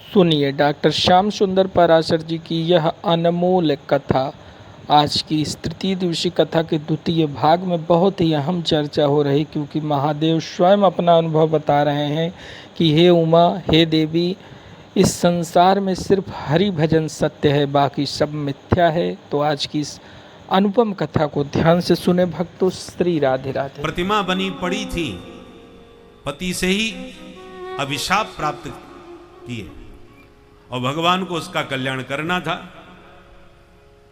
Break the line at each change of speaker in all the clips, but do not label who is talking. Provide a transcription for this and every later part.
सुनिए डॉक्टर श्याम सुंदर पराशर जी की यह अनमोल कथा। आज की इस तृतीय दिवसीय कथा के द्वितीय भाग में बहुत ही अहम चर्चा हो रही, क्योंकि महादेव स्वयं अपना अनुभव बता रहे हैं कि हे उमा, हे देवी, इस संसार में सिर्फ हरि भजन सत्य है, बाकी सब मिथ्या है। तो आज की इस अनुपम कथा को ध्यान से सुने भक्तों। श्री राधे राधे।
प्रतिमा बनी पड़ी थी, पति से ही अभिशाप प्राप्त किए और भगवान को उसका कल्याण करना था,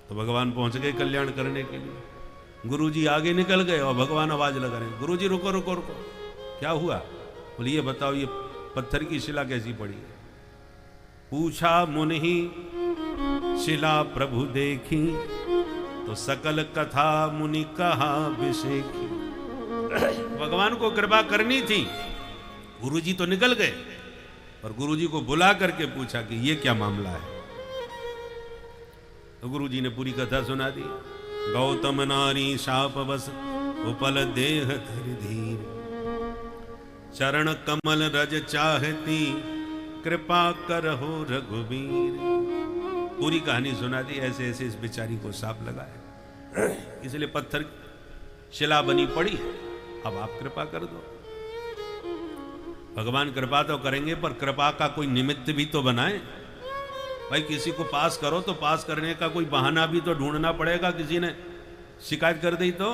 तो भगवान पहुंच गए कल्याण करने के लिए। गुरुजी आगे निकल गए और भगवान आवाज लगा रहे, गुरुजी रुको रुको रुको, क्या हुआ? बोले ये बताओ, ये पत्थर की शिला कैसी पड़ी है? पूछा मुनि शिला प्रभु देखी, तो सकल कथा मुनि कहा विषेखी। भगवान को कृपा करनी थी, गुरुजी तो निकल गए, और गुरुजी को बुला करके पूछा कि ये क्या मामला है। तो गुरुजी ने पूरी कथा सुना दी। गौतम नारी शाप बस उपल देह धरि धीर, चरण कमल रज चाहती कृपा करहो रघुवीर। पूरी कहानी सुना दी। ऐसे ऐसे इस बेचारी को साप लगा है, इसलिए पत्थर शिला बनी पड़ी है, अब आप कृपा कर दो। भगवान कृपा तो करेंगे, पर कृपा का कोई निमित्त भी तो बनाए। भाई किसी को पास करो तो पास करने का कोई बहाना भी तो ढूंढना पड़ेगा। किसी ने शिकायत कर दी तो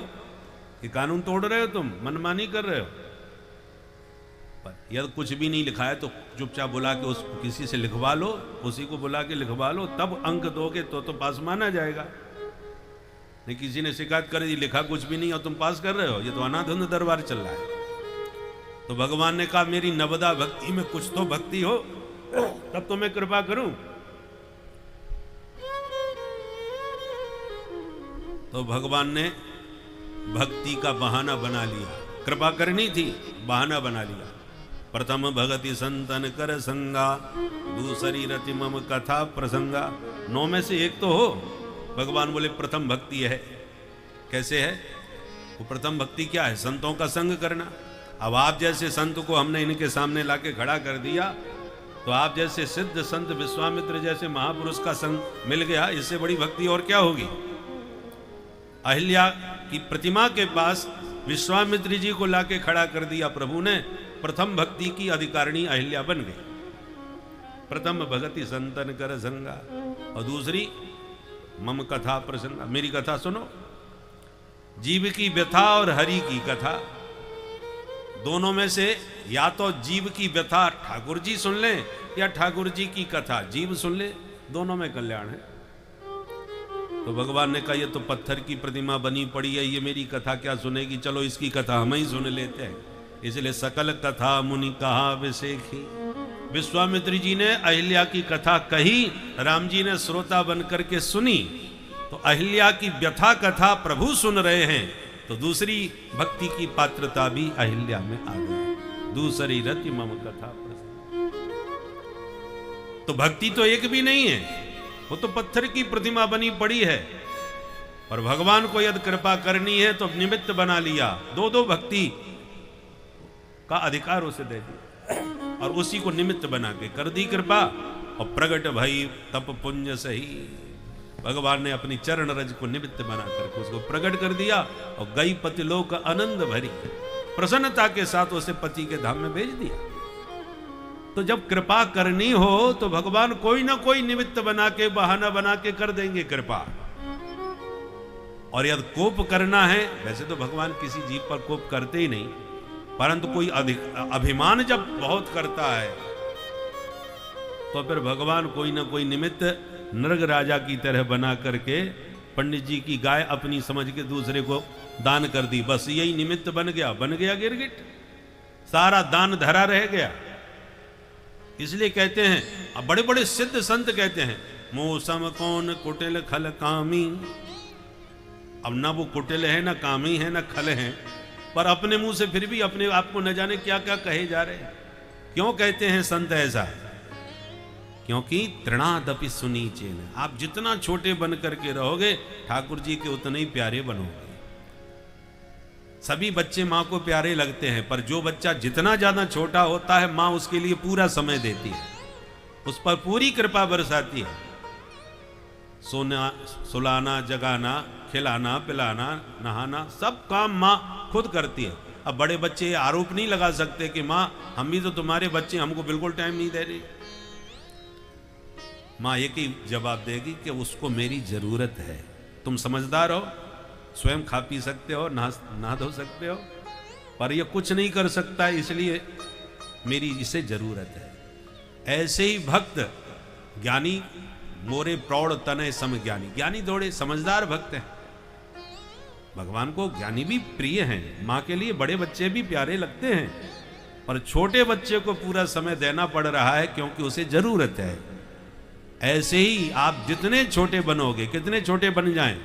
कि कानून तोड़ रहे हो, तुम मनमानी कर रहे हो। पर यदि कुछ भी नहीं लिखा है तो चुपचाप बुला के उस किसी से लिखवा लो, उसी को बुला के लिखवा लो, तब अंक दोगे तो पास माना जाएगा। नहीं किसी ने शिकायत कर दी, लिखा कुछ भी नहीं और तुम पास कर रहे हो, ये तो अनाधुंध दरबार चल रहा है। तो भगवान ने कहा मेरी नवदा भक्ति में कुछ तो भक्ति हो, तब तो मैं कृपा करूं। तो भगवान ने भक्ति का बहाना बना लिया। कृपा करनी थी, बहाना बना लिया। प्रथम भगति संतन कर संगा, दूसरी रति मम कथा प्रसंगा। 9 में से एक तो हो। भगवान बोले प्रथम भक्ति है। कैसे है वो प्रथम भक्ति? क्या है? संतों का संग करना। अब आप जैसे संत को हमने इनके सामने लाके खड़ा कर दिया, तो आप जैसे सिद्ध संत विश्वामित्र जैसे महापुरुष का संग मिल गया, इससे बड़ी भक्ति और क्या होगी? अहिल्या की प्रतिमा के पास विश्वामित्र जी को लाके खड़ा कर दिया प्रभु ने, प्रथम भक्ति की अधिकारिणी अहिल्या बन गई। प्रथम भगति संतन कर संगा, और दूसरी मम कथा प्रसंगा, मेरी कथा सुनो। जीव की व्यथा और हरि की कथा, दोनों में से या तो जीव की व्यथा ठाकुर जी सुन ले, या ठाकुर जी की कथा जीव सुन ले, दोनों में कल्याण है। तो भगवान ने कहा ये तो पत्थर की प्रतिमा बनी पड़ी है, ये मेरी कथा क्या सुनेगी, चलो इसकी कथा हम ही सुन लेते हैं। इसलिए सकल कथा मुनि कहा विषेखी। विश्वामित्र जी ने अहिल्या की कथा कही, राम जी ने श्रोता बनकर के सुनी। तो अहिल्या की व्यथा कथा प्रभु सुन रहे हैं, तो दूसरी भक्ति की पात्रता भी अहिल्या में आ गई। दूसरी रति मम कथा प्रसंग। तो भक्ति तो एक भी नहीं है, वो तो पत्थर की प्रतिमा बनी पड़ी है। और भगवान को यदि कृपा करनी है तो निमित्त बना लिया, दो भक्ति का अधिकार उसे दे दिया, और उसी को निमित्त बना के कर दी कृपा। और प्रगट भई तप पुण्य सही, भगवान ने अपनी चरण रज को निमित्त बना करके उसको प्रकट कर दिया, और गई पतिलोक आनंद भरी, प्रसन्नता के साथ उसे पति के धाम में भेज दिया। तो जब कृपा करनी हो तो भगवान कोई ना कोई निमित्त बना के, बहाना बना के कर देंगे कृपा। और यदि कोप करना है, वैसे तो भगवान किसी जीव पर कोप करते ही नहीं, परंतु कोई अभिमान जब बहुत करता है तो फिर भगवान कोई ना कोई निमित्त नृग राजा की तरह बना करके, पंडित जी की गाय अपनी समझ के दूसरे को दान कर दी, बस यही निमित्त बन गया गिरगिट, सारा दान धरा रह गया। इसलिए कहते हैं, अब बड़े बड़े सिद्ध संत कहते हैं, मौसम कौन कुटिल खल कामी। अब ना वो कुटिल है, ना कामी है, ना खल है, पर अपने मुंह से फिर भी अपने आप को न जाने क्या क्या कहे जा रहे हैं। क्यों कहते हैं संत ऐसा? क्योंकि तृणादपि सुनीचेन, आप जितना छोटे बन करके रहोगे ठाकुर जी के उतने ही प्यारे बनोगे। सभी बच्चे माँ को प्यारे लगते हैं, पर जो बच्चा जितना ज्यादा छोटा होता है माँ उसके लिए पूरा समय देती है। उस पर पूरी कृपा बरसाती है। सोना, सुलाना, जगाना, खिलाना, पिलाना, नहाना, सब काम माँ खुद करती है। अब बड़े बच्चे ये आरोप नहीं लगा सकते कि माँ हम भी तो तुम्हारे बच्चे, हमको बिल्कुल टाइम नहीं दे रही। माँ एक ही जवाब देगी कि उसको मेरी जरूरत है। तुम समझदार हो, स्वयं खा पी सकते हो, नहा धो सकते हो, पर ये कुछ नहीं कर सकता, इसलिए मेरी इसे जरूरत है। ऐसे ही भक्त ज्ञानी मोरे प्रौढ़ तनय सम ज्ञानी, ज्ञानी दौड़े समझदार भक्त हैं। भगवान को ज्ञानी भी प्रिय हैं, माँ के लिए बड़े बच्चे भी प्यारे लगते हैं, पर छोटे बच्चे को पूरा समय देना पड़ रहा है क्योंकि उसे जरूरत है। ऐसे ही आप जितने छोटे बनोगे, कितने छोटे बन जाएं,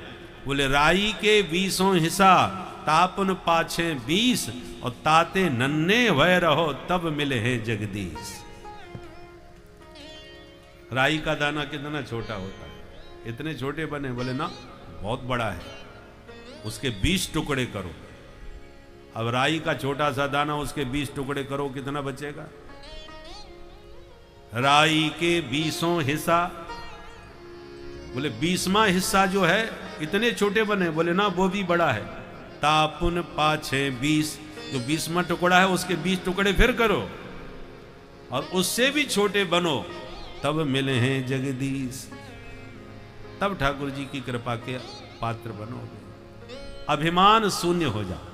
बोले राई के 20 हिस्सा तापन पाछे 20 और ताते नन्हे भय रहो तब मिले हैं जगदीश। राई का दाना कितना छोटा होता है, इतने छोटे बने, बोले ना बहुत बड़ा है, उसके 20 टुकड़े करो। अब राई का छोटा सा दाना, उसके 20 टुकड़े करो, कितना बचेगा? राई के 20 हिस्सा, बोले 20वां हिस्सा जो है इतने छोटे बने, बोले ना वो भी बड़ा है। तापुन पाछे 20, जो 20वां टुकड़ा है उसके 20 टुकड़े फिर करो और उससे भी छोटे बनो, तब मिले हैं जगदीश। तब ठाकुर जी की कृपा के पात्र बनोगे। अभिमान शून्य हो जाओ।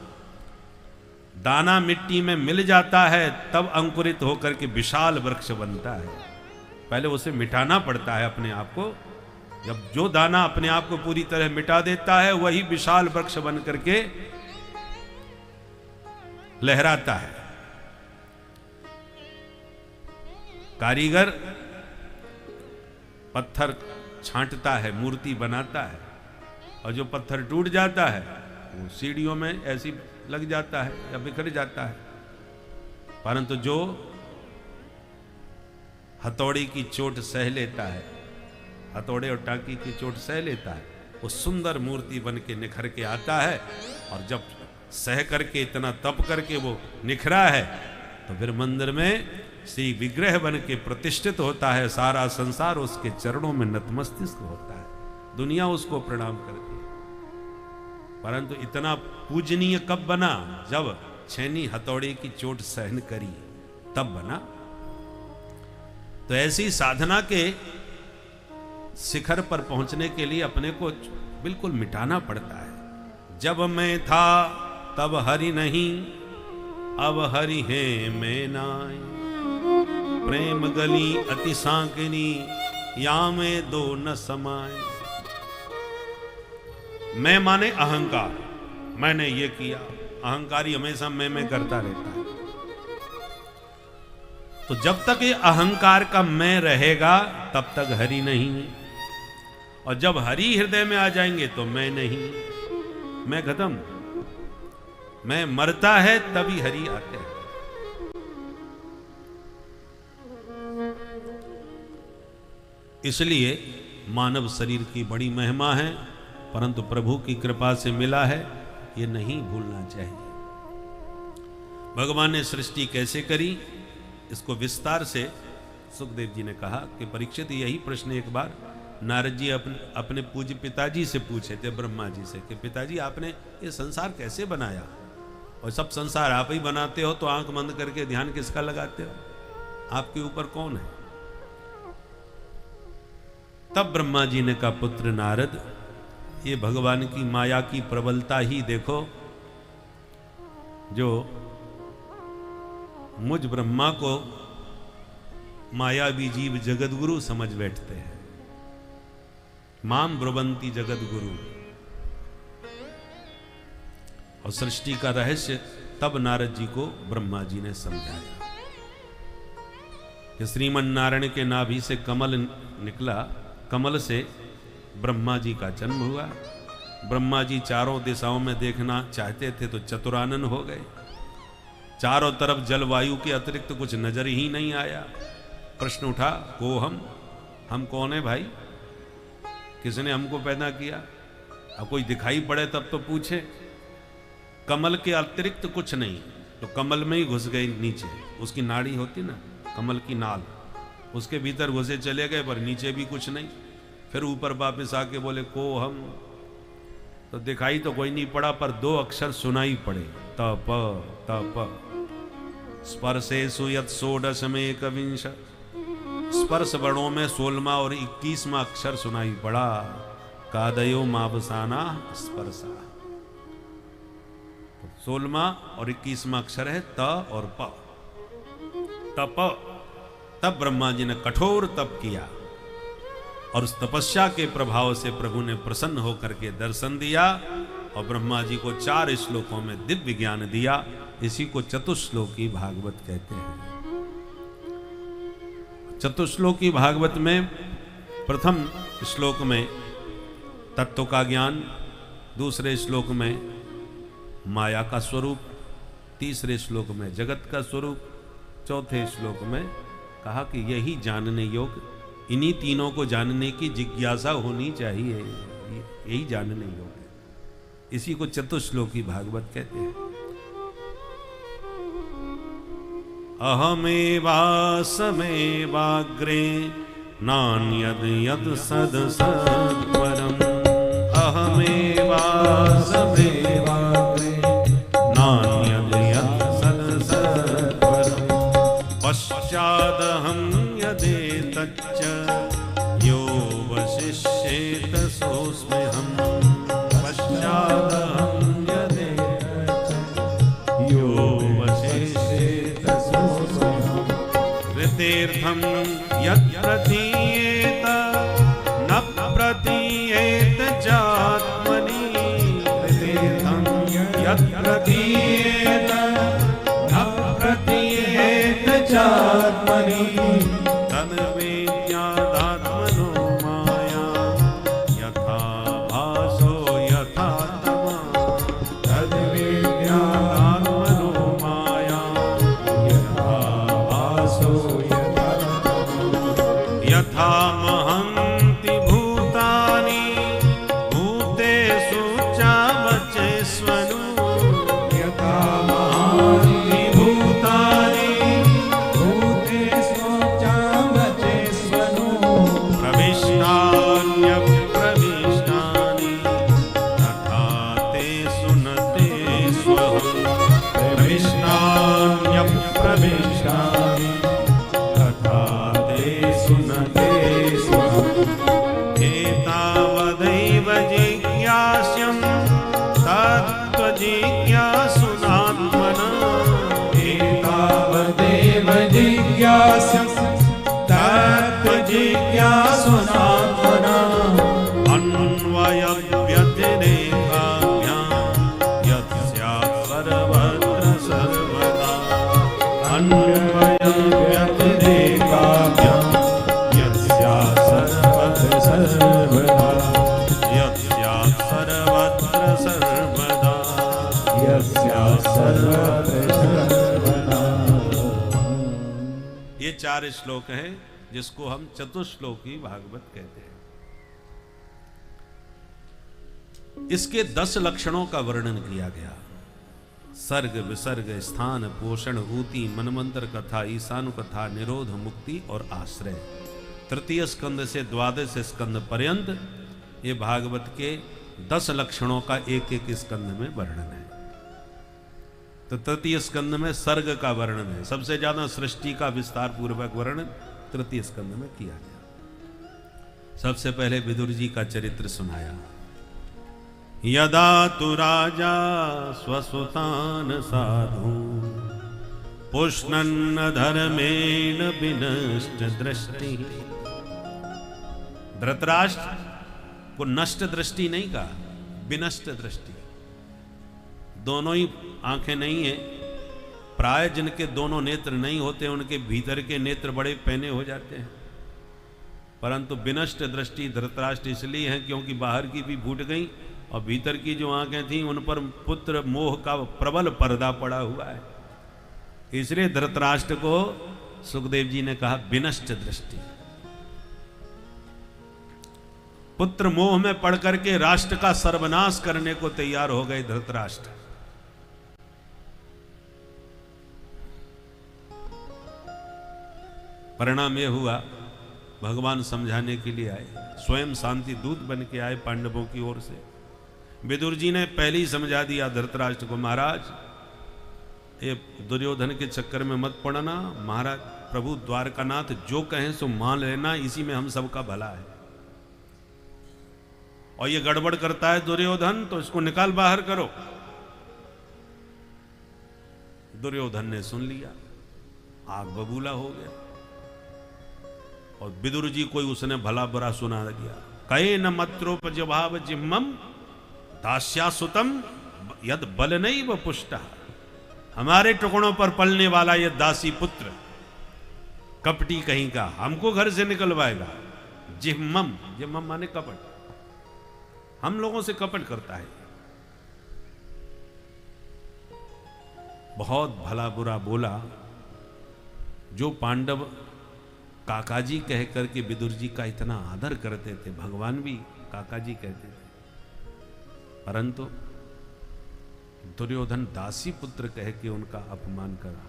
दाना मिट्टी में मिल जाता है तब अंकुरित होकर के विशाल वृक्ष बनता है। पहले उसे मिटाना पड़ता है अपने आप को। जब जो दाना अपने आप को पूरी तरह मिटा देता है वही विशाल वृक्ष बन करके लहराता है। कारीगर पत्थर छांटता है, मूर्ति बनाता है, और जो पत्थर टूट जाता है वो सीढ़ियों में ऐसी लग जाता है या बिखर जाता है। परंतु जो हथौड़ी की चोट सह लेता है, हथौड़े और टांकी की चोट सह लेता है, वो सुंदर मूर्ति बन के निखर के आता है। और जब सह करके इतना तप करके वो निखरा है तो फिर मंदिर में श्री विग्रह बन के प्रतिष्ठित होता है। सारा संसार उसके चरणों में नतमस्तक होता है, दुनिया उसको प्रणाम करती है। परंतु इतना पूजनीय कब बना? जब छेनी हथौड़े की चोट सहन करी, तब बना। तो ऐसी साधना के शिखर पर पहुंचने के लिए अपने को बिल्कुल मिटाना पड़ता है। जब मैं था तब हरि नहीं, अब हरि है मैं नाय। प्रेम गली अति सांकनी, या में दो न समाए। मैं माने अहंकार, मैंने ये किया। अहंकारी हमेशा मैं करता रहता है। तो जब तक ये अहंकार का मैं रहेगा तब तक हरि नहीं, और जब हरि हृदय में आ जाएंगे तो मैं नहीं, मैं खत्म। मैं मरता है तभी हरि आते हैं। इसलिए मानव शरीर की बड़ी महिमा है, परंतु प्रभु की कृपा से मिला है, ये नहीं भूलना चाहिए। भगवान ने सृष्टि कैसे करी, इसको विस्तार से सुखदेव जी ने कहा कि परीक्षित, यही प्रश्न एक बार नारद जी अपने पूज्य पिताजी से पूछे थे, ब्रह्मा जी से, कि पिताजी आपने ये संसार कैसे बनाया? और सब संसार आप ही बनाते हो, तो आंख बंद करके ध्यान किसका लगाते हो? आपके ऊपर कौन है? तब ब्रह्मा जी ने कहा, पुत्र नारद, ये भगवान की माया की प्रबलता ही देखो, जो मुझ ब्रह्मा को मायावी जीव जगत गुरु समझ बैठते हैं। माम ब्रुवंती जगत गुरु। और सृष्टि का रहस्य तब नारद जी को ब्रह्मा जी ने समझाया कि श्रीमन नारायण के नाभि से कमल निकला, कमल से ब्रह्मा जी का जन्म हुआ। ब्रह्मा जी चारों दिशाओं में देखना चाहते थे तो चतुरानन हो गए। चारों तरफ जलवायु के अतिरिक्त कुछ नजर ही नहीं आया। प्रश्न उठा, को हम कौन है भाई? किसने हमको पैदा किया? अब कोई दिखाई पड़े तब तो पूछे। कमल के अतिरिक्त कुछ नहीं, तो कमल में ही घुस गए नीचे। उसकी नाड़ी होती ना, कमल की नाल, उसके भीतर घुसे चले गए, पर नीचे भी कुछ नहीं। फिर ऊपर वापस आके बोले को हम, तो दिखाई तो कोई नहीं पड़ा, पर 2 अक्षर सुनाई पड़े, तप तप। स्पर्शेषु यत् षोडशमेकविंश, स्पर्श वर्णों में 16वां और 21वां अक्षर सुनाई पड़ा, कादयो मावसाना स्पर्शा। 16वां और 21वां अक्षर है त और प, तप। तब ब्रह्मा जी ने कठोर तप किया और उस तपस्या के प्रभाव से प्रभु ने प्रसन्न होकर के दर्शन दिया और ब्रह्मा जी को 4 श्लोकों में दिव्य ज्ञान दिया। इसी को चतुश्लोकी भागवत कहते हैं। चतुश्लोकी भागवत में प्रथम श्लोक में तत्व का ज्ञान, दूसरे श्लोक में माया का स्वरूप, तीसरे श्लोक में जगत का स्वरूप, चौथे श्लोक में कहा कि यही जानने योग्य, इन्हीं तीनों को जानने की जिज्ञासा होनी चाहिए, यही जानने योग्य है। इसी को चतुश्लोकी भागवत कहते हैं। अहमेवासमेवाग्रे नान्यद यद सद सत्वरम्, अहमेवासमेवाग्रे नान्यद यद सद सत्वरम्, पश्चादहं यदेतच्च यो वशिष्येत सोऽस्म्यहम्, पश्चादहं यदेतच्च यो वशिष्येत सोऽस्म्यहम्, ऋतेर्थं यत् प्रतीयेत न प्रतीयेत चात्मनि, ऋतेर्थं यत् प्रतीयेत न प्रतीयेत चात्मनि, तद्वेद्यादात्मनो माया यथा भासो यथा तमा, तद्वेद्यादात्मनो माया यथा भासो यथा तमा, यथा महन्ति भूतानि भूतेषु चावचेष्वनु, यथा महन्ति भूतानि भूतेषु चावचेष्वनु, प्रविष्टान्यप्रविष्टानि तथा तेषु न तेष्वहम्, प्रविष्टान्यप्रविष्टानि तथा तेषु न तेष्वहम्, एतावदैव जिज्ञास्यं तत्त्वजिज्ञासुनात्मना, एतावदैव जिज्ञास्यं तत्त्वजिज्ञासुनात्मना, अन्वयव्यतिरेकाभ्यां यत् स्यात् सर्वत्र सर्वदा, अन्वयव्यतिरेकाभ्यां यत् स्यात् सर्वत्र सर्वदा, यत् स्यात् सर्वत्र सर्वदा, यत् स्यात् सर्वत्र सर्वदा। ये 4 श्लोक हैं जिसको हम चतुश्लोकी भागवत कहते हैं। इसके 10 लक्षणों का वर्णन किया गया। सर्ग, विसर्ग, स्थान, पोषण, ऊति, मनमंत्र कथा, ईशानु कथा, निरोध, मुक्ति और आश्रय। तृतीय स्कंद से 12 स्कंद पर्यंत ये भागवत के 10 लक्षणों का एक एक स्कंद में वर्णन है। तो तृतीय स्कंद में सर्ग का वर्णन है। सबसे ज्यादा सृष्टि का विस्तार पूर्वक वर्णन तृतीय स्कंद में किया गया। सबसे पहले विदुर जी का चरित्र सुनाया। यदा तु राजा स्वसुतान साधु पुष्णन्न धर्मेण विनष्ट दृष्टि। धृतराष्ट्र को नष्ट दृष्टि नहीं कहा, विनष्ट दृष्टि। दोनों ही आंखें नहीं है, प्राय जिनके दोनों नेत्र नहीं होते उनके भीतर के नेत्र बड़े पैने हो जाते हैं, परंतु विनष्ट दृष्टि धृतराष्ट्र इसलिए है क्योंकि बाहर की भी फूट गई और भीतर की जो आंखें थीं उन पर पुत्र मोह का प्रबल पर्दा पड़ा हुआ है। इसलिए धृतराष्ट्र को सुखदेव जी ने कहा विनष्ट दृष्टि। पुत्र मोह में पड़ करके राष्ट्र का सर्वनाश करने को तैयार हो गए धृतराष्ट्र। परिणाम यह हुआ, भगवान समझाने के लिए आए, स्वयं शांति दूत बन के आए पांडवों की ओर से। विदुर जी ने पहले ही समझा दिया धृतराष्ट्र को, महाराज ये दुर्योधन के चक्कर में मत पड़ना, महाराज प्रभु द्वारकानाथ जो कहें सो मान लेना, इसी में हम सबका भला है। और ये गड़बड़ करता है दुर्योधन, तो इसको निकाल बाहर करो। दुर्योधन ने सुन लिया, आग बबूला हो गया। और विदुर जी कोई उसने भला बुरा सुना दिया। कहे न मत्रोपजभाव जिह्मम दास्यासुतम यद बल नहीं व पुष्ट। हमारे टुकड़ों पर पलने वाला यह दासी पुत्र कपटी कहीं का हमको घर से निकलवाएगा। जिह्मम, जिह्मम माने कपट, हम लोगों से कपट करता है। बहुत भला बुरा बोला। जो पांडव काकाजी कह करके विदुर जी का इतना आदर करते थे, भगवान भी काकाजी कहते थे, परंतु दुर्योधन दासी पुत्र कह के उनका अपमान करा।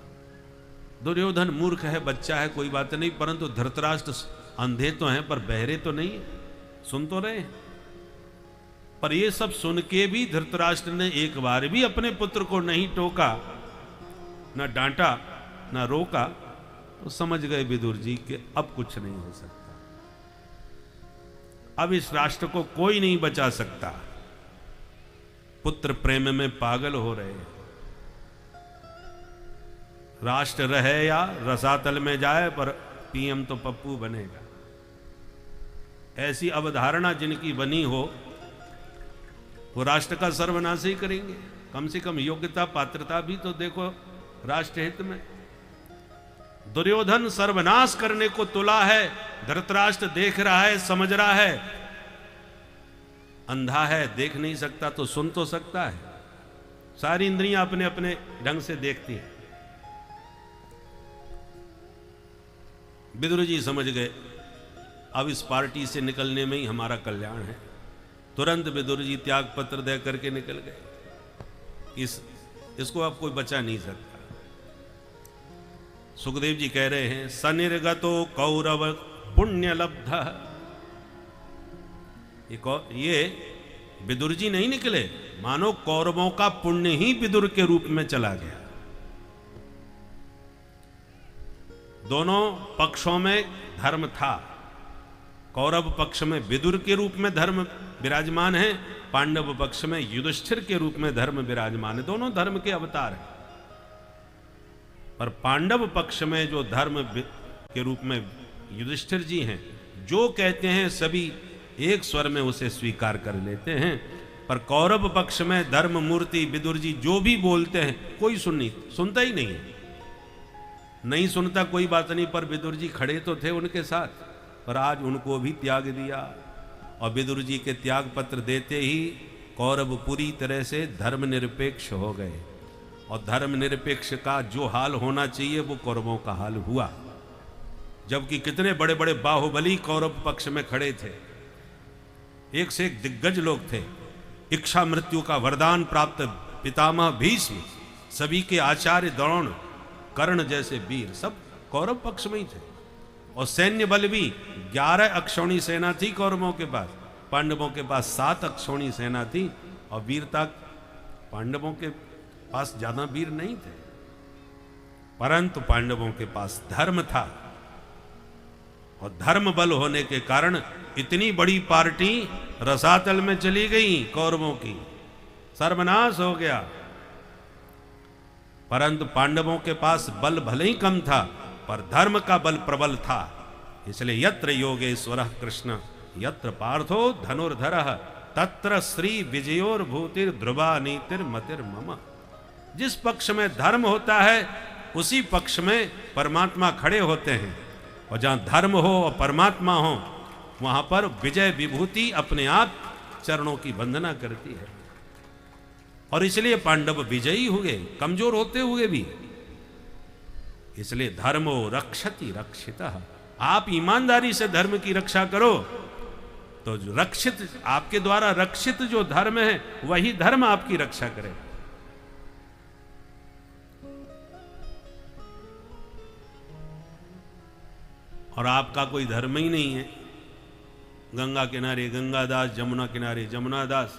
दुर्योधन मूर्ख है, बच्चा है, कोई बात नहीं, परंतु धृतराष्ट्र अंधे तो हैं पर बहरे तो नहीं है, सुन तो रहे। पर ये सब सुन के भी धृतराष्ट्र ने एक बार भी अपने पुत्र को नहीं टोका, न डांटा, न रोका। तो समझ गए विदुर जी कि अब कुछ नहीं हो सकता, अब इस राष्ट्र को कोई नहीं बचा सकता। पुत्र प्रेम में पागल हो रहे हैं। राष्ट्र रहे या रसातल में जाए, पर पीएम तो पप्पू बनेगा। ऐसी अवधारणा जिनकी बनी हो, वो राष्ट्र का सर्वनाश ही करेंगे। कम से कम योग्यता पात्रता भी तो देखो राष्ट्र हित में। दुर्योधन सर्वनाश करने को तुला है, धृतराष्ट्र देख रहा है, समझ रहा है। अंधा है, देख नहीं सकता तो सुन तो सकता है। सारी इंद्रियां अपने अपने ढंग से देखती हैं। विदुर जी समझ गए, अब इस पार्टी से निकलने में ही हमारा कल्याण है। तुरंत विदुर जी त्याग पत्र दे करके निकल गए। इसको अब कोई बचा नहीं सकता। सुखदेव जी कह रहे हैं, सनिर्गतो कौरव पुण्य लब्ध। ये विदुर जी नहीं निकले, मानो कौरवों का पुण्य ही विदुर के रूप में चला गया। दोनों पक्षों में धर्म था। कौरव पक्ष में विदुर के रूप में धर्म विराजमान है, पांडव पक्ष में युधिष्ठिर के रूप में धर्म विराजमान है। दोनों धर्म के अवतार हैं। पर पांडव पक्ष में जो धर्म के रूप में युधिष्ठिर जी हैं, जो कहते हैं सभी एक स्वर में उसे स्वीकार कर लेते हैं। पर कौरव पक्ष में धर्म मूर्ति विदुर जी जो भी बोलते हैं, कोई सुनता ही नहीं है। नहीं सुनता कोई बात नहीं, पर विदुर जी खड़े तो थे उनके साथ, पर आज उनको भी त्याग दिया। और विदुर जी के त्याग पत्र देते ही कौरव पूरी तरह से धर्मनिरपेक्ष हो गए। और धर्मनिरपेक्ष का जो हाल होना चाहिए वो कौरवों का हाल हुआ। जबकि कितने बड़े बड़े बाहुबली कौरव पक्ष में खड़े थे, एक से एक दिग्गज लोग थे। इच्छा मृत्यु का वरदान प्राप्त पितामह भीष्म, सभी के आचार्य द्रोण, कर्ण जैसे वीर सब कौरव पक्ष में ही थे। और सैन्य बल भी 11 अक्षौणी सेना थी कौरवों के पास, पांडवों के पास 7 अक्षौणी सेना थी। और वीरता पांडवों के पास ज्यादा वीर नहीं थे, परंतु पांडवों के पास धर्म था। और धर्म बल होने के कारण इतनी बड़ी पार्टी रसातल में चली गई कौरवों की, सर्वनाश हो गया। परंतु पांडवों के पास बल भले ही कम था, पर धर्म का बल प्रबल था। इसलिए यत्र योगेश्वरः कृष्ण यत्र पार्थो धनुर्धरः तत्र श्री विजयोर भूतिर ध्रुवा नीतिर मतिर मम। जिस पक्ष में धर्म होता है उसी पक्ष में परमात्मा खड़े होते हैं। और जहां धर्म हो और परमात्मा हो, वहां पर विजय विभूति अपने आप चरणों की वंदना करती है। और इसलिए पांडव विजयी हुए, कमजोर होते हुए भी। इसलिए धर्मो रक्षति रक्षितः। आप ईमानदारी से धर्म की रक्षा करो तो जो रक्षित, आपके द्वारा रक्षित जो धर्म है वही धर्म आपकी रक्षा करे। और आपका कोई धर्म ही नहीं है, गंगा किनारे गंगादास, जमुना किनारे जमुनादास,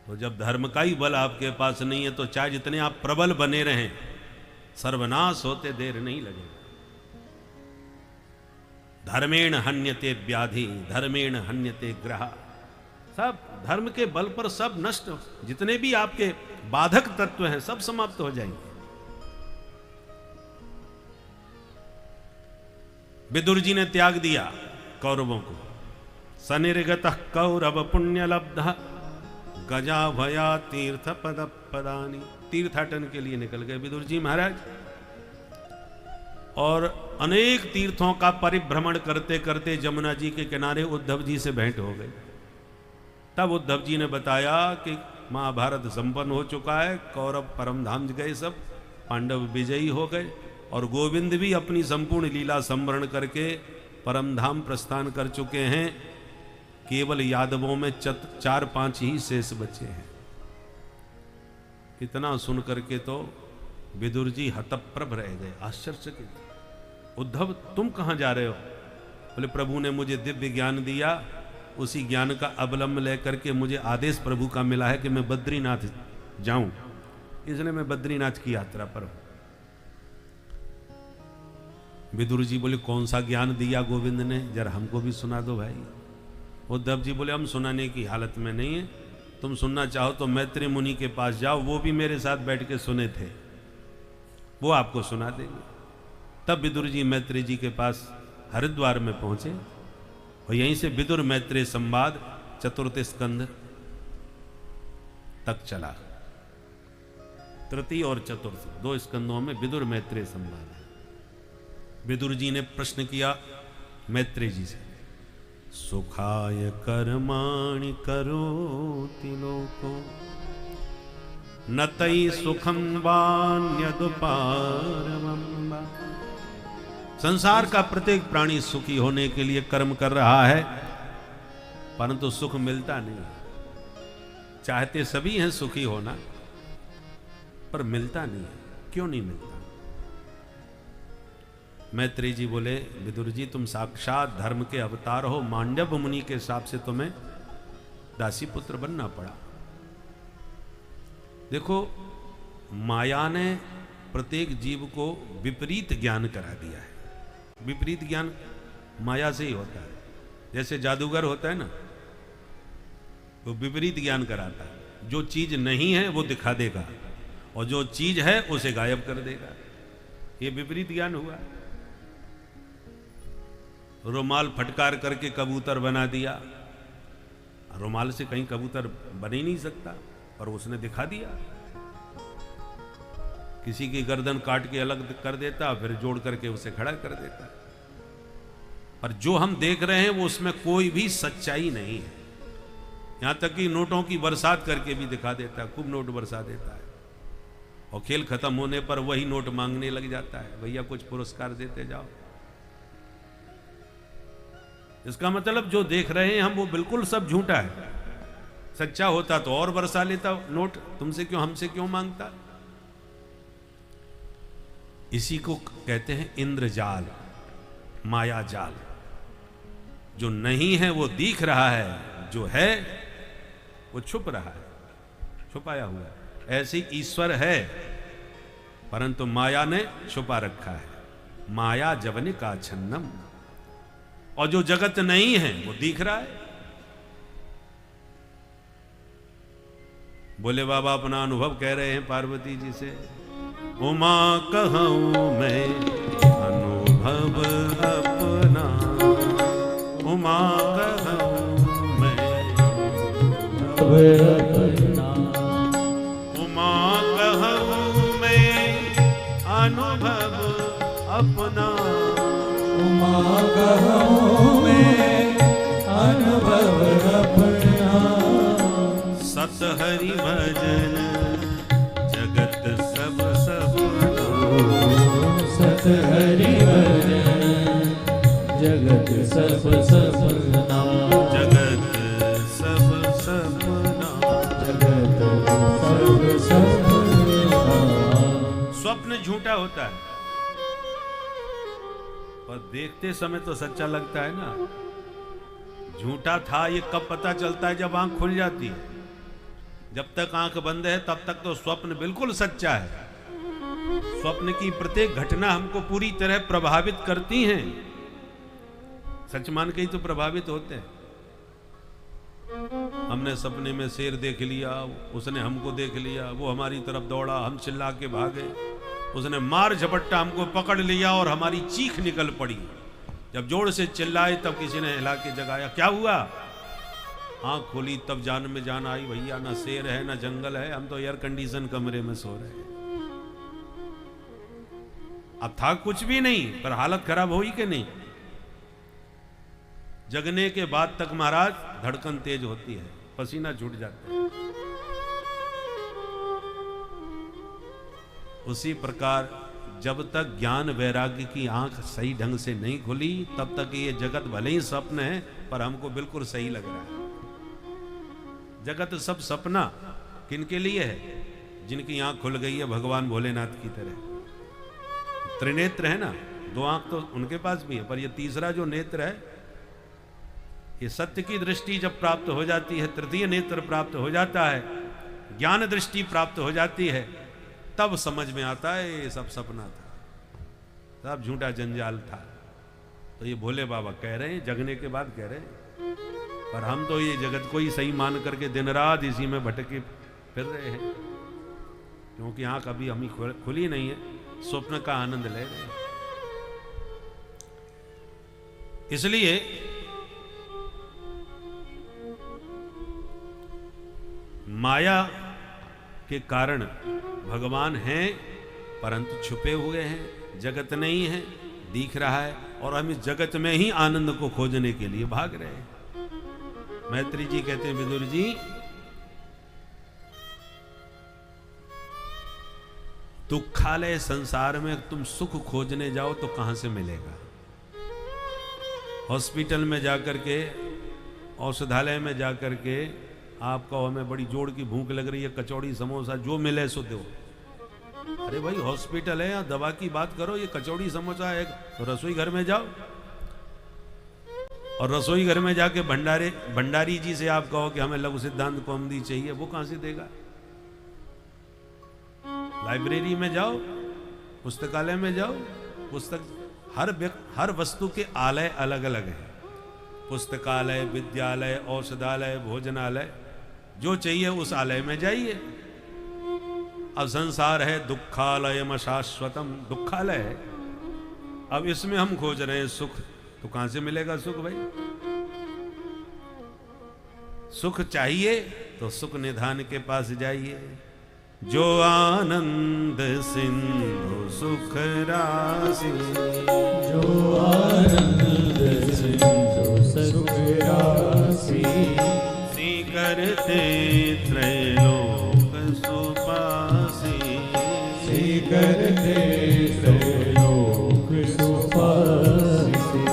तो जब धर्म का ही बल आपके पास नहीं है तो चाहे जितने आप प्रबल बने रहें, सर्वनाश होते देर नहीं लगेगा। धर्मेण हन्यते व्याधि, धर्मेण हन्यते ग्रह, सब धर्म के बल पर सब नष्ट, जितने भी आपके बाधक तत्व हैं सब समाप्त हो जाएंगे। विदुर जी ने त्याग दिया कौरवों को। सनिर्गतः कौरव पुण्य लब्ध गजा भया तीर्थ पद पदानी, तीर्थाटन के लिए निकल गए विदुर जी महाराज, और अनेक तीर्थों का परिभ्रमण करते करते जमुना जी के किनारे उद्धव जी से भेंट हो गई। तब उद्धव जी ने बताया कि महाभारत संपन्न हो चुका है, कौरव परमधाम गए, सब पांडव विजयी हो गए, और गोविंद भी अपनी संपूर्ण लीला संवरण करके परमधाम प्रस्थान कर चुके हैं। केवल यादवों में 4-5 ही शेष बचे हैं। इतना सुन करके तो विदुर जी हतप्रभ रह गए, आश्चर्यचकित। उद्धव तुम कहाँ जा रहे हो? बोले प्रभु ने मुझे दिव्य ज्ञान दिया, उसी ज्ञान का अवलंब लेकर के मुझे आदेश प्रभु का मिला है कि मैं बद्रीनाथ जाऊं, इसलिए मैं बद्रीनाथ की यात्रा पर हूं। विदुर जी बोले कौन सा ज्ञान दिया गोविंद ने, जरा हमको भी सुना दो भाई। उद्धव जी बोले हम सुनाने की हालत में नहीं है, तुम सुनना चाहो तो मैत्री मुनि के पास जाओ, वो भी मेरे साथ बैठ के सुने थे, वो आपको सुना देंगे। तब विदुर जी मैत्री जी के पास हरिद्वार में पहुंचे, और यहीं से विदुर मैत्री संवाद 4th स्कंध तक चला। 3 और 4 2 स्कंदों में विदुर मैत्री संवाद है। विदुर जी ने प्रश्न किया मैत्री जी से, सुखाय कर्माणि करोति लोको न तई सुखम वान्यदुपारमं वा। संसार का प्रत्येक प्राणी सुखी होने के लिए कर्म कर रहा है, परंतु सुख मिलता नहीं। चाहते सभी हैं सुखी होना, पर मिलता नहीं है। क्यों नहीं मिलता? मैत्री जी बोले विदुर जी तुम साक्षात धर्म के अवतार हो, मांडव मुनि के हिसाब से तुम्हें दासी पुत्र बनना पड़ा। देखो, माया ने प्रत्येक जीव को विपरीत ज्ञान करा दिया है। विपरीत ज्ञान माया से ही होता है। जैसे जादूगर होता है ना, वो विपरीत ज्ञान कराता है। जो चीज नहीं है वो दिखा देगा, और जो चीज है उसे गायब कर देगा। ये विपरीत ज्ञान हुआ। रुमाल फटकार करके कबूतर बना दिया। रुमाल से कहीं कबूतर बन ही नहीं सकता, और उसने दिखा दिया। किसी की गर्दन काट के अलग कर देता, फिर जोड़ करके उसे खड़ा कर देता। पर जो हम देख रहे हैं वो उसमें कोई भी सच्चाई नहीं है। यहां तक कि नोटों की बरसात करके भी दिखा देता है, खूब नोट बरसा देता है, और खेल खत्म होने पर वही नोट मांगने लग जाता है, भैया कुछ पुरस्कार देते जाओ। इसका मतलब जो देख रहे हैं हम वो बिल्कुल सब झूठा है। सच्चा होता तो और बरसा लेता नोट, तुमसे क्यों, हमसे क्यों मांगता। इसी को कहते हैं इंद्रजाल, माया जाल। जो नहीं है वो दिख रहा है, जो है वो छुप रहा है, छुपाया हुआ है। ऐसे ईश्वर है, परंतु माया ने छुपा रखा है। माया जवनि का छन्नम। और जो जगत नहीं है वो दिख रहा है। बोले बाबा अपना अनुभव कह रहे हैं पार्वती जी से, उमा कहूं मैं अनुभव अपना, उमा कहूं मैं अपना, उमा कहूं मैं अनुभव अपना,
उमा कहूं मैं अनुभव अपना।
सत हरि भजन जगत सब सपना,
सत हरि भजन जगत सब सपना,
जगत सब सपना,
जगत सब सपना।
स्वप्न झूठा होता है। पर देखते समय तो सच्चा लगता है ना। झूठा था ये कब पता चलता है? जब आंख खुल जाती है। जब तक आंख बंद है तब तक तो स्वप्न बिल्कुल सच्चा है। स्वप्न की प्रत्येक घटना हमको पूरी तरह प्रभावित करती हैं। सच मान के ही तो प्रभावित होते हैं। हमने सपने में शेर देख लिया, उसने हमको देख लिया, वो हमारी तरफ दौड़ा, हम चिल्ला के भागे, उसने मार झपट्टा हमको पकड़ लिया और हमारी चीख निकल पड़ी। जब जोर से चिल्लाए तब किसी ने हिला के जगाया, क्या हुआ? आंख खोली तब जान में जान आई, भैया ना शेर है ना जंगल है, हम तो एयर कंडीशन कमरे में सो रहे हैं। अब था कुछ भी नहीं, पर हालत खराब हुई कि नहीं? जगने के बाद तक महाराज धड़कन तेज होती है, पसीना छूट जाता है। उसी प्रकार जब तक ज्ञान वैराग्य की आंख सही ढंग से नहीं खुली तब तक ये जगत भले ही स्वप्न है पर हमको बिल्कुल सही लग रहा है। जगत सब सपना किनके लिए है? जिनकी आंख खुल गई है भगवान भोलेनाथ की तरह। त्रिनेत्र है ना, दो आंख तो उनके पास भी है, पर ये तीसरा जो नेत्र है, ये सत्य की दृष्टि जब प्राप्त हो जाती है, तृतीय नेत्र प्राप्त हो जाता है, ज्ञान दृष्टि प्राप्त हो जाती है, तब समझ में आता है ये सब सपना था, सब झूठा जंजाल था। तो ये भोले बाबा कह रहे हैं, जगने के बाद कह रहे हैं। पर हम तो ये जगत को ही सही मान करके दिन रात इसी में भटके फिर रहे हैं, क्योंकि आंख अभी हमें खुली नहीं है, स्वप्न का आनंद ले रहे हैं। इसलिए माया के कारण भगवान हैं परंतु छुपे हुए हैं, जगत नहीं है, दिख रहा है, और हम इस जगत में ही आनंद को खोजने के लिए भाग रहे हैं। मैत्री जी कहते हैं, विदुर जी दुखालय संसार में तुम सुख खोजने जाओ तो कहां से मिलेगा? हॉस्पिटल में जाकर के, औषधालय में जाकर के आप कहो हमें बड़ी जोड़ की भूख लग रही है, कचौड़ी समोसा जो मिले सो दो। अरे भाई हॉस्पिटल है, या दवा की बात करो, ये कचौड़ी समोसा है तो रसोई घर में जाओ। और रसोई घर में जाके भंडारी जी से आप कहो कि हमें लघु सिद्धांत कौमुदी चाहिए, वो कहां से देगा? लाइब्रेरी में जाओ, पुस्तकालय में जाओ, पुस्तक हर वस्तु के आलय अलग अलग है। पुस्तकालय, विद्यालय, औषधालय, भोजनालय, जो चाहिए उस आलय में जाइए। अब संसार है दुखालयम शाश्वतम, दुखालय है। अब इसमें हम खोज रहे हैं सुख, तो कहां से मिलेगा सुख भाई? सुख चाहिए तो सुख निधान के पास जाइए। जो आनंद सिंधु सुख राशि,
जो आनंद सिंधु सुख राशि,
सी करते त्रैलोक सुपासी,
सी करते त्रैलोक सुपासी।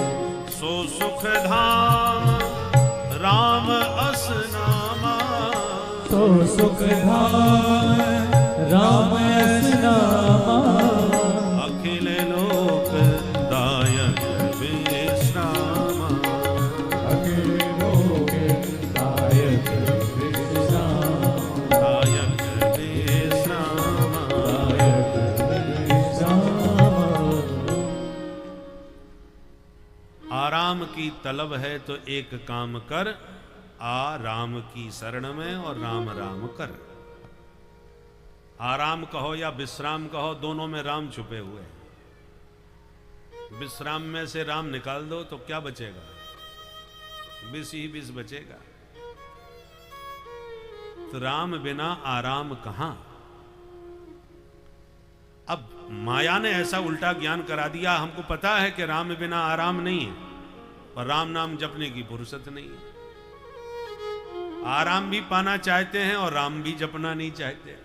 सो सुख धाम राम अस नामा,
सो सुख धाम राम अस नामा,
अखिल लोक दायक विश्रामा,
अखिल लोक दायक विश्राम,
दायक विश्रामा।
दायक विश्राम।
आराम की तलब है तो एक काम कर, आ राम की शरण में और राम राम कर। आराम कहो या विश्राम कहो, दोनों में राम छुपे हुए हैं। विश्राम में से राम निकाल दो तो क्या बचेगा? विष ही विष बचेगा। तो राम बिना आराम कहां? अब माया ने ऐसा उल्टा ज्ञान करा दिया, हमको पता है कि राम बिना आराम नहीं है, और राम नाम जपने की फुर्सत नहीं है। आराम भी पाना चाहते हैं और राम भी जपना नहीं चाहते।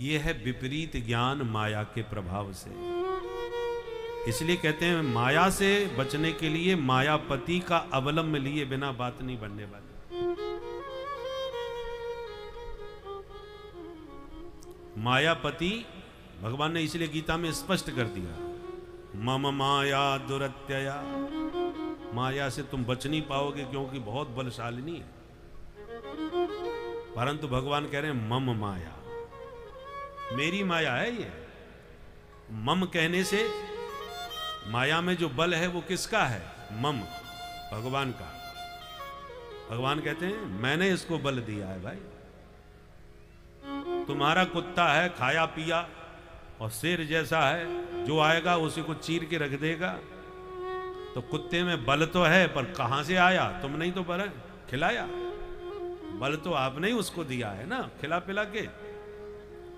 यह है विपरीत ज्ञान माया के प्रभाव से। इसलिए कहते हैं माया से बचने के लिए मायापति का अवलंब लिए बिना बात नहीं बनने वाली। मायापति भगवान ने इसलिए गीता में स्पष्ट कर दिया, मम माया दुरत्यया, माया से तुम बच नहीं पाओगे क्योंकि बहुत बलशालिनी है। परंतु भगवान कह रहे हैं मम माया, मेरी माया है ये। मम कहने से माया में जो बल है वो किसका है? मम, भगवान का। भगवान कहते हैं मैंने इसको बल दिया है भाई। तुम्हारा कुत्ता है, खाया पिया और शेर जैसा है, जो आएगा उसी को चीर के रख देगा। तो कुत्ते में बल तो है, पर कहां से आया? तुम नहीं तो बल खिलाया, बल तो आपने ही उसको दिया है ना, खिला पिला के।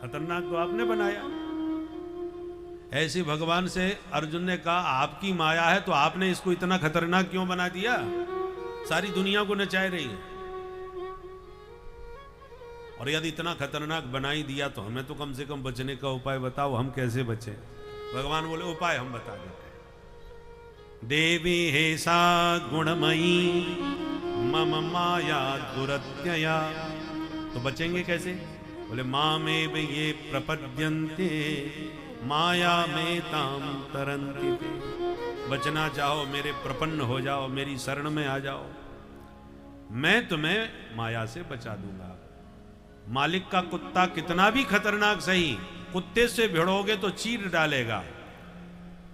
खतरनाक तो आपने बनाया। ऐसे भगवान से अर्जुन ने कहा आपकी माया है तो आपने इसको इतना खतरनाक क्यों बना दिया? सारी दुनिया को नचाए रही है। और यदि इतना खतरनाक बना ही दिया तो हमें तो कम से कम बचने का उपाय बताओ, हम कैसे बचे? भगवान बोले उपाय हम बता देते हैं। देवी हे सा गुणमयी मम माया दुरत्यया। तो बचेंगे कैसे? बोले मामेव ये प्रपद्यन्ते माया में ताम तरन्ति ते। बचना चाहो मेरे प्रपन्न हो जाओ, मेरी शरण में आ जाओ, मैं तुम्हें माया से बचा दूंगा। मालिक का कुत्ता कितना भी खतरनाक सही, कुत्ते से भिड़ोगे तो चीर डालेगा।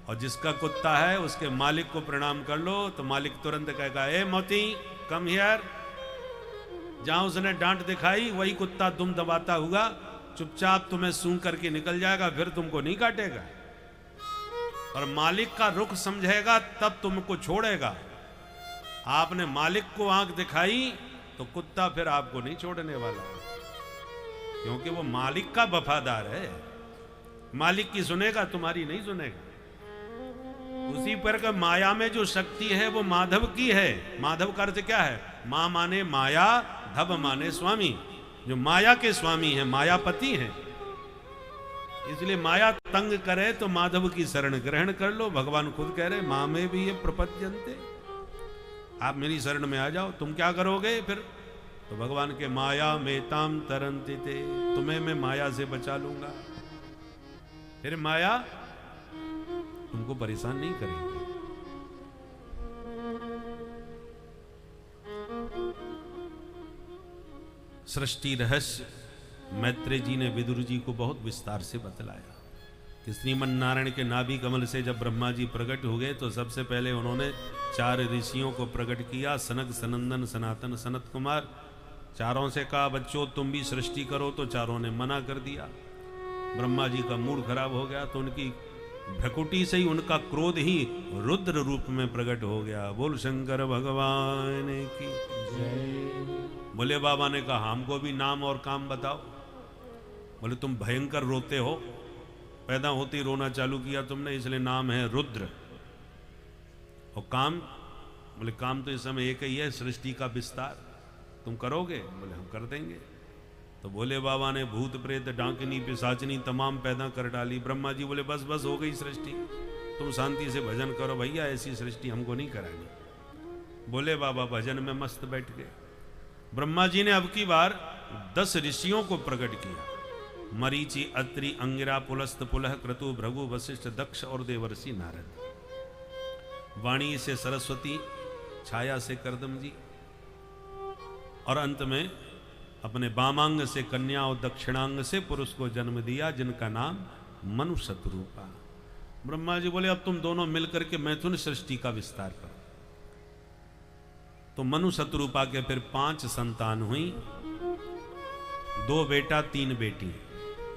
और जिसका कुत्ता है उसके मालिक को प्रणाम कर लो तो मालिक तुरंत कहेगा ए मोती कम हियर। जहां उसने डांट दिखाई वही कुत्ता तुम दबाता हुआ चुपचाप तुम्हें सूंघ करके निकल जाएगा, फिर तुमको नहीं काटेगा। और मालिक का रुख समझेगा तब तुमको छोड़ेगा। आपने मालिक को आंख दिखाई तो कुत्ता फिर आपको नहीं छोड़ने वाला, क्योंकि वो मालिक का वफादार है। मालिक की सुनेगा, तुम्हारी नहीं सुनेगा। उसी पर का माया में जो शक्ति है वो माधव की है। माधव का अर्थ क्या है? मां माने माया, धव माने स्वामी। जो माया के स्वामी हैं, मायापति हैं। इसलिए माया तंग करे तो माधव की शरण ग्रहण कर लो। भगवान खुद कह रहे मां में भी ये प्रपद्यन्ते, आप मेरी शरण में आ जाओ। तुम क्या करोगे फिर? तो भगवान के माया में ताम तरन्ति ते, तुम्हें मैं माया से बचा लूंगा। फिर माया तुमको परेशान नहीं करेंगे। सृष्टि रहस्य मैत्रेय जी ने विदुर जी को बहुत विस्तार से बतलाया कि श्रीमन नारायण के नाभि कमल से जब ब्रह्मा जी प्रकट हो गए तो सबसे पहले उन्होंने 4 ऋषियों को प्रकट किया, सनक, सनंदन, सनातन, सनत कुमार। चारों से कहा बच्चों तुम भी सृष्टि करो, तो चारों ने मना कर दिया। ब्रह्मा जी का मूड खराब हो गया तो उनकी भ्रकुटी से ही उनका क्रोध ही रुद्र रूप में प्रकट हो गया। बोल शंकर भगवान की जय। बोले बाबा ने कहा हमको भी नाम और काम बताओ। बोले तुम भयंकर रोते हो, पैदा होते ही रोना चालू किया तुमने, इसलिए नाम है रुद्र। और काम? बोले काम तो इस समय एक ही है, सृष्टि का विस्तार। तुम करोगे? बोले हम कर देंगे। तो बोले बाबा ने भूत प्रेत डांकनी पिशाचनी तमाम पैदा कर डाली। ब्रह्मा जी बोले बस बस हो गई सृष्टि, तुम शांति से भजन करो भैया, ऐसी सृष्टि हमको नहीं करानी। बोले बाबा भजन में मस्त बैठ गए। ब्रह्मा जी ने अब की बार 10 ऋषियों को प्रकट किया, मरीचि, अत्रि, अंगिरा, पुलस्त, पुलह, क्रतु, भृगु, वशिष्ठ, दक्ष और देवर्षि नारद। वाणी से सरस्वती, छाया से करदम जी, और अंत में अपने वामांग से कन्या और दक्षिणांग से पुरुष को जन्म दिया, जिनका नाम मनु शतरूपा। ब्रह्मा जी बोले अब तुम दोनों मिलकर के मैथुन सृष्टि का विस्तार करो। तो मनु शतरूपा के फिर 5 संतान हुई, 2 बेटा 3 बेटी।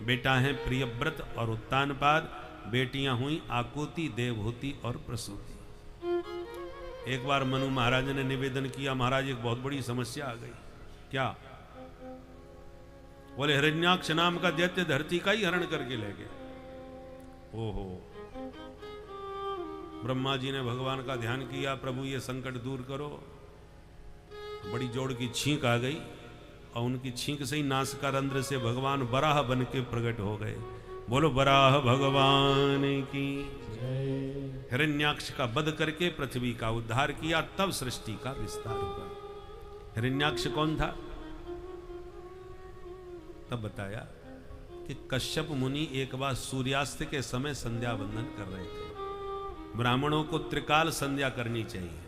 बेटा है प्रियव्रत और उत्तानपाद, बेटियां हुई आकुति, देवहूति और प्रसूति। एक बार मनु महाराज ने निवेदन किया, महाराज एक बहुत बड़ी समस्या आ गई। क्या? बोले हिरण्याक्ष नाम का दैत्य धरती का ही हरण करके ले गए। ओहो। ब्रह्मा जी ने भगवान का ध्यान किया, प्रभु ये संकट दूर करो। बड़ी जोर की छींक आ गई और उनकी छींक से ही नासिका रंध्र से भगवान बराह बन के प्रकट हो गए। बोलो बराह भगवान की जय। हिरण्याक्ष का वध करके पृथ्वी का उद्धार किया, तब सृष्टि का विस्तार हुआ। हिरण्याक्ष कौन था? तब बताया कि कश्यप मुनि एक बार सूर्यास्त के समय संध्या वंदन कर रहे थे। ब्राह्मणों को त्रिकाल संध्या करनी चाहिए।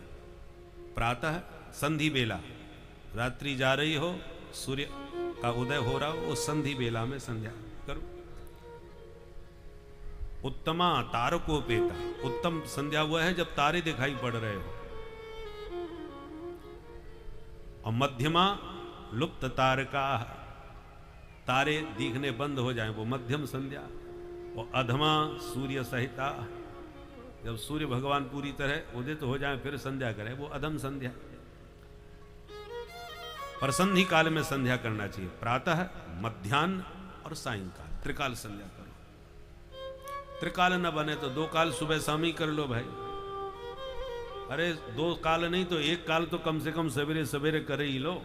प्रातः संधि बेला, रात्रि जा रही हो, सूर्य का उदय हो रहा हो, उस संधि बेला में संध्या करो। उत्तमा तारकोपेता, उत्तम संध्या हुआ है जब तारे दिखाई पड़ रहे हो। और मध्यमा लुप्त तारका, तारे दिखने बंद हो जाएं, वो मध्यम संध्या। और अधमा सूर्य सहिता, जब सूर्य भगवान पूरी तरह उदित हो जाएं फिर संध्या करें, वो अधम संध्या। पर संधि काल में संध्या करना चाहिए, प्रातः, मध्याह्न और सायंकाल, त्रिकाल संध्या करो। त्रिकाल न बने तो 2 काल सुबह शाम ही कर लो भाई। अरे 2 काल नहीं तो 1 काल तो कम से कम सवेरे सवेरे कर ही लो।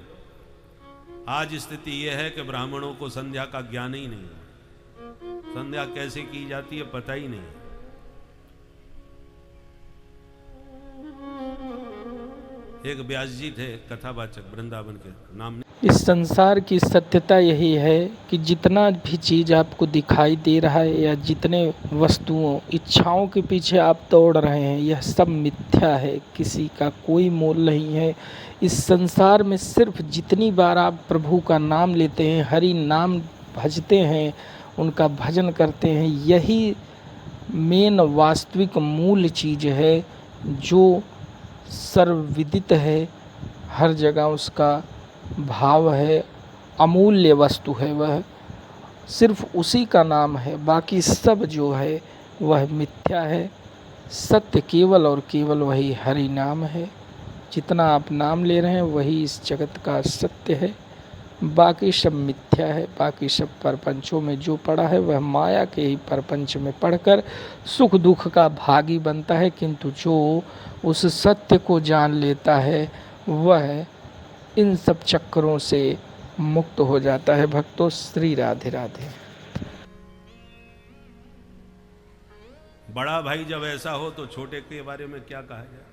आज स्थिति यह है कि ब्राह्मणों को संध्या का ज्ञान ही नहीं है। संध्या कैसे की जाती है पता ही नहीं। एक व्यास जी थे कथावाचक वृंदावन के, नाम
इस संसार की सत्यता यही है कि जितना भी चीज़ आपको दिखाई दे रहा है या जितने वस्तुओं इच्छाओं के पीछे आप दौड़ रहे हैं, यह सब मिथ्या है, किसी का कोई मोल नहीं है। इस संसार में सिर्फ जितनी बार आप प्रभु का नाम लेते हैं, हरि नाम भजते हैं, उनका भजन करते हैं, यही मेन वास्तविक मूल चीज़ है जो सर्वविदित है, हर जगह उसका भाव है, अमूल्य वस्तु है, वह सिर्फ उसी का नाम है। बाकी सब जो है वह मिथ्या है। सत्य केवल और केवल वही हरि नाम है। जितना आप नाम ले रहे हैं वही इस जगत का सत्य है, बाकी सब मिथ्या है। बाकी सब परपंचों में जो पड़ा है वह माया के ही परपंच में पढ़कर सुख दुख का भागी बनता है, किंतु जो उस सत्य को जान लेता है वह इन सब चक्करों से मुक्त हो जाता है। भक्तों, श्री राधे राधे।
बड़ा भाई जब ऐसा हो तो छोटे के बारे में क्या कहा जाए।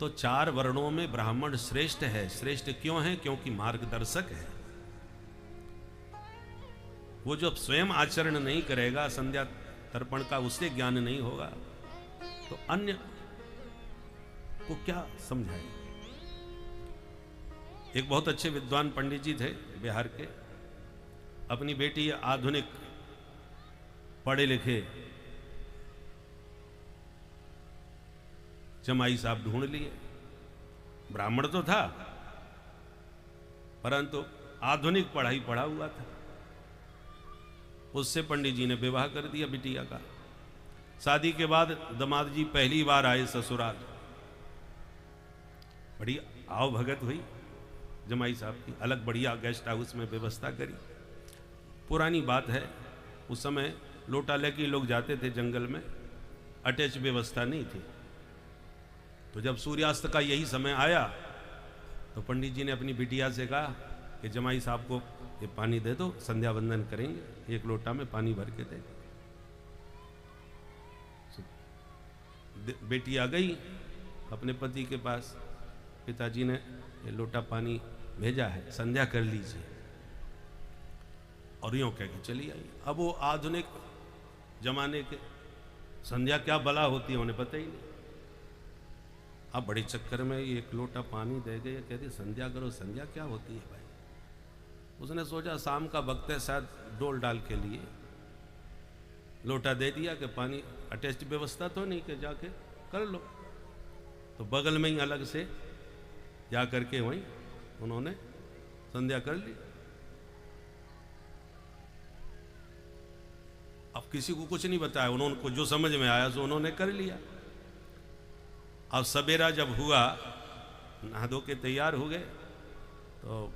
तो 4 वर्णों में ब्राह्मण श्रेष्ठ है। श्रेष्ठ क्यों है? क्योंकि मार्गदर्शक है। वो जो स्वयं आचरण नहीं करेगा संध्या तर्पण का, उससे ज्ञान नहीं होगा तो अन्य को क्या समझाए। एक बहुत अच्छे विद्वान पंडित जी थे बिहार के, अपनी बेटी आधुनिक पढ़े लिखे जमाई साहब ढूंढ लिए। ब्राह्मण तो था परंतु आधुनिक पढ़ाई पढ़ा हुआ था। उससे पंडित जी ने विवाह कर दिया बिटिया का। शादी के बाद दामाद जी पहली बार आए ससुराल। बड़ी आओ भगत हुई जमाई साहब की, अलग बढ़िया गेस्ट हाउस में व्यवस्था करी। पुरानी बात है, उस समय लोटा लेके लोग जाते थे जंगल में, अटैच व्यवस्था नहीं थी। तो जब सूर्यास्त का यही समय आया तो पंडित जी ने अपनी बिटिया से कहा कि जमाई साहब को ये पानी दे दो, संध्या वंदन करेंगे, 1 लोटा में पानी भर के दे। बेटी आ गई अपने पति के पास, पिताजी ने ये लोटा पानी भेजा है, संध्या कर लीजिए। और यूं कह के चली आई। अब वो आधुनिक जमाने के संध्या क्या भला होती है उन्हें पता ही नहीं। अब बड़े चक्कर में 1 लोटा पानी दे गए, कहती संध्या करो। संध्या क्या होती है भाई? उसने सोचा शाम का वक्त है, शायद डोल डाल के लिए लोटा दे दिया कि पानी, अटैच व्यवस्था तो नहीं कि जाके कर लो। तो बगल में ही अलग से जा करके वहीं उन्होंने संध्या कर ली। अब किसी को कुछ नहीं बताया, उन्होंने जो समझ में आया तो उन्होंने कर लिया। अब सवेरा जब हुआ, नहा धो के तैयार हो गए तो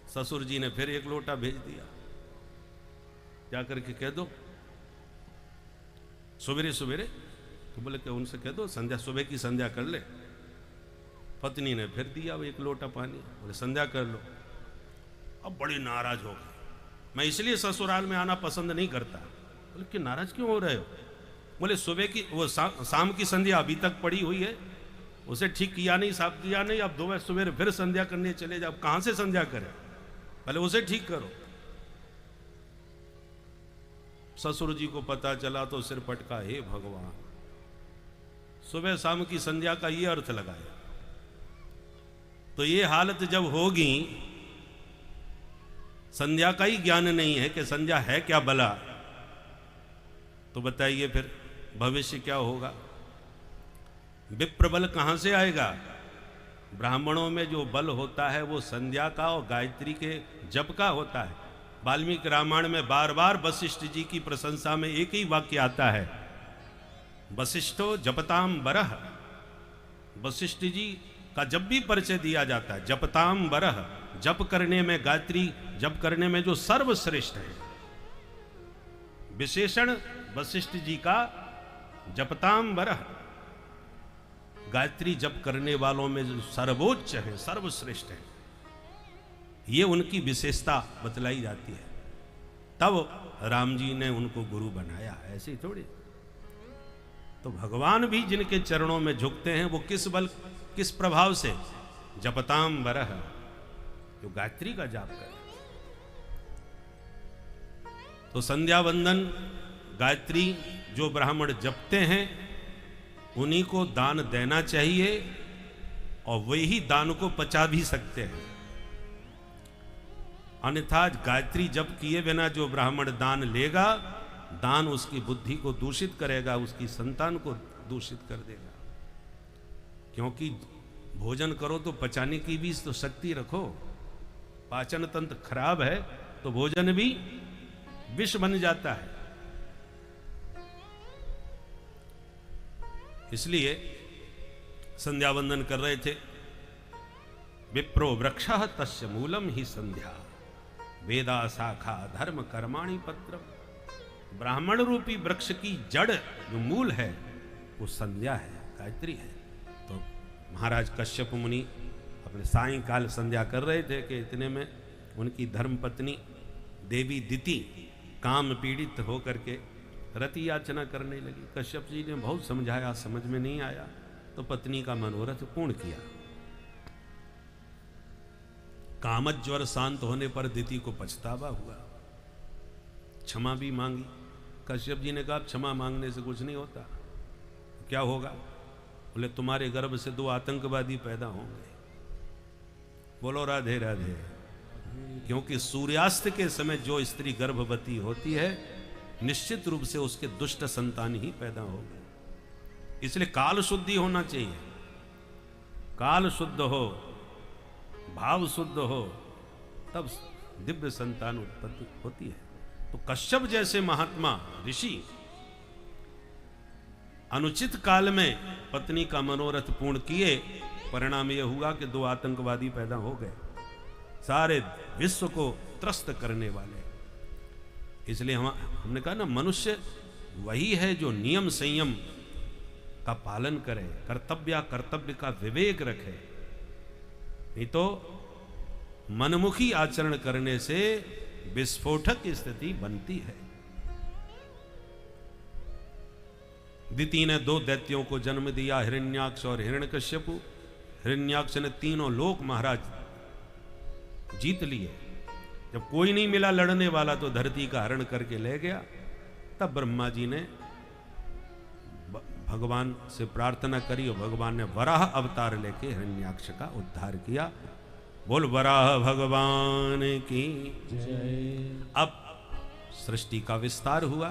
ससुर जी ने फिर 1 लोटा भेज दिया, जा करके कह दो सवेरे सवेरे। तो बोले कि उनसे कह दो संध्या, सुबह की संध्या कर ले। पत्नी ने फिर दिया 1 लोटा पानी, बोले संध्या कर लो। अब बड़ी नाराज हो गए। मैं इसलिए ससुराल में आना पसंद नहीं करता। बोले कि नाराज क्यों हो रहे हो? बोले सुबह की वो शाम की संध्या अभी तक पड़ी हुई है, उसे ठीक किया नहीं, साफ किया नहीं, अब 2 सवेरे फिर संध्या करने चले जाओ, कहाँ से संध्या करें? पहले उसे ठीक करो। ससुर जी को पता चला तो सिर पटका, हे भगवान, सुबह शाम की संध्या का ये अर्थ लगाया। तो ये हालत जब होगी, संध्या का ही ज्ञान नहीं है कि संध्या है क्या भला, तो बताइए फिर भविष्य क्या होगा? विप्र बल कहां से आएगा? ब्राह्मणों में जो बल होता है वो संध्या का और गायत्री के जप का होता है। वाल्मीकि रामायण में बार बार वशिष्ठ जी की प्रशंसा में एक ही वाक्य आता है, वशिष्ठो जपताम बरह। वशिष्ठ जी का जब भी परिचय दिया जाता है, जपताम बरह, जप करने में, गायत्री जप करने में जो सर्वश्रेष्ठ है, विशेषण वशिष्ठ जी का जपताम बरह, गायत्री जप करने वालों में जो सर्वोच्च है, सर्वश्रेष्ठ है, ये उनकी विशेषता बतलाई जाती है। तब राम जी ने उनको गुरु बनाया, ऐसे ही थोड़ी। तो भगवान भी जिनके चरणों में झुकते हैं वो किस बल, किस प्रभाव से? जपताम बरह, जो गायत्री का जाप करे। तो संध्या वंदन गायत्री जो ब्राह्मण जपते हैं उन्हीं को दान देना चाहिए, और वही दान को पचा भी सकते हैं। अन्यथा गायत्री जप किए बिना जो ब्राह्मण दान लेगा, दान उसकी बुद्धि को दूषित करेगा, उसकी संतान को दूषित कर देगा। क्योंकि भोजन करो तो पचाने की भी तो शक्ति रखो। पाचन तंत्र खराब है तो भोजन भी विष बन जाता है। इसलिए संध्या वंदन कर रहे थे। विप्रो वृक्षः तस्य मूलम ही संध्या, वेदा शाखा धर्म कर्माणि पत्रम। ब्राह्मण रूपी वृक्ष की जड़ जो मूल है वो संध्या है, गायत्री है। तो महाराज कश्यप मुनि अपने सायंकाल संध्या कर रहे थे कि इतने में उनकी धर्मपत्नी देवी दिति काम पीड़ित होकर के रति याचना करने लगी। कश्यप जी ने बहुत समझाया, समझ में नहीं आया, तो पत्नी का मनोरथ पूर्ण किया। कामज्वर शांत होने पर दिति को पछतावा हुआ, क्षमा भी मांगी। कश्यप जी ने कहा क्षमा मांगने से कुछ नहीं होता। क्या होगा? बोले तुम्हारे गर्भ से 2 आतंकवादी पैदा होंगे। बोलो राधे राधे। क्योंकि सूर्यास्त के समय जो स्त्री गर्भवती होती है निश्चित रूप से उसके दुष्ट संतान ही पैदा होगी। इसलिए काल शुद्धि होना चाहिए। काल शुद्ध हो, भाव शुद्ध हो, तब दिव्य संतान उत्पत्ति होती है। तो कश्यप जैसे महात्मा ऋषि अनुचित काल में पत्नी का मनोरथ पूर्ण किए, परिणाम यह हुआ कि 2 आतंकवादी पैदा हो गए, सारे विश्व को त्रस्त करने वाले। इसलिए हमने कहा ना, मनुष्य वही है जो नियम संयम का पालन करे, कर्तव्य का विवेक रखे। नहीं तो मनमुखी आचरण करने से विस्फोटक की स्थिति बनती है। दिति ने 2 दैत्यों को जन्म दिया, हिरण्याक्ष और हिरण्यकश्यपु। हिरण्याक्ष ने 3 लोक महाराज जीत लिए। जब कोई नहीं मिला लड़ने वाला तो धरती का हरण करके ले गया। तब ब्रह्मा जी ने भगवान से प्रार्थना करी और भगवान ने वराह अवतार लेके हिरण्याक्ष का उद्धार किया। बोल वराह भगवान की जय। अब सृष्टि का विस्तार हुआ।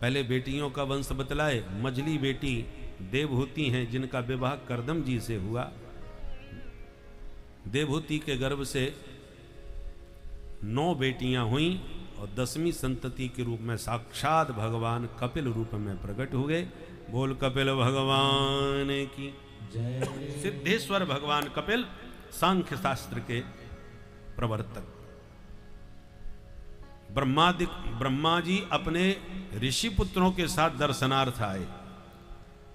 पहले बेटियों का वंश बतलाए। मझली बेटी देवहूति हैं जिनका विवाह करदम जी से हुआ। देवहूति के गर्भ से 9 बेटियां हुई और 10वीं संतति के रूप में साक्षात भगवान कपिल रूप में प्रकट हुए। बोल कपिल भगवान की जय। सिद्धेश्वर भगवान कपिल सांख्य शास्त्र के प्रवर्तक। ब्रह्मा जी अपने ऋषि पुत्रों के साथ दर्शनार्थ आए।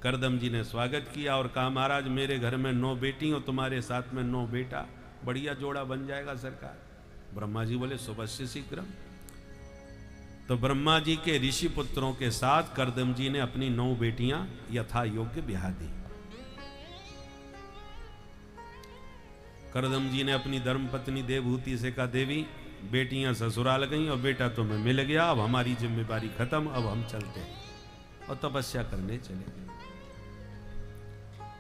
करदम जी ने स्वागत किया और कहा महाराज मेरे घर में 9 बेटी और तुम्हारे साथ में 9 बेटा, बढ़िया जोड़ा बन जाएगा सरकार। ब्रह्मा जी बोले सुबस्य शीघ्रम। तो ब्रह्मा जी के ऋषि पुत्रों के साथ करदम जी ने अपनी 9 बेटियां यथा योग्य ब्याह दी। करदम जी ने अपनी धर्मपत्नी देवहूति से कहा, देवी बेटियां ससुराल गईं और बेटा तुम्हें मिल गया, अब हमारी जिम्मेदारी खत्म, अब हम चलते हैं। और तपस्या करने चले गए,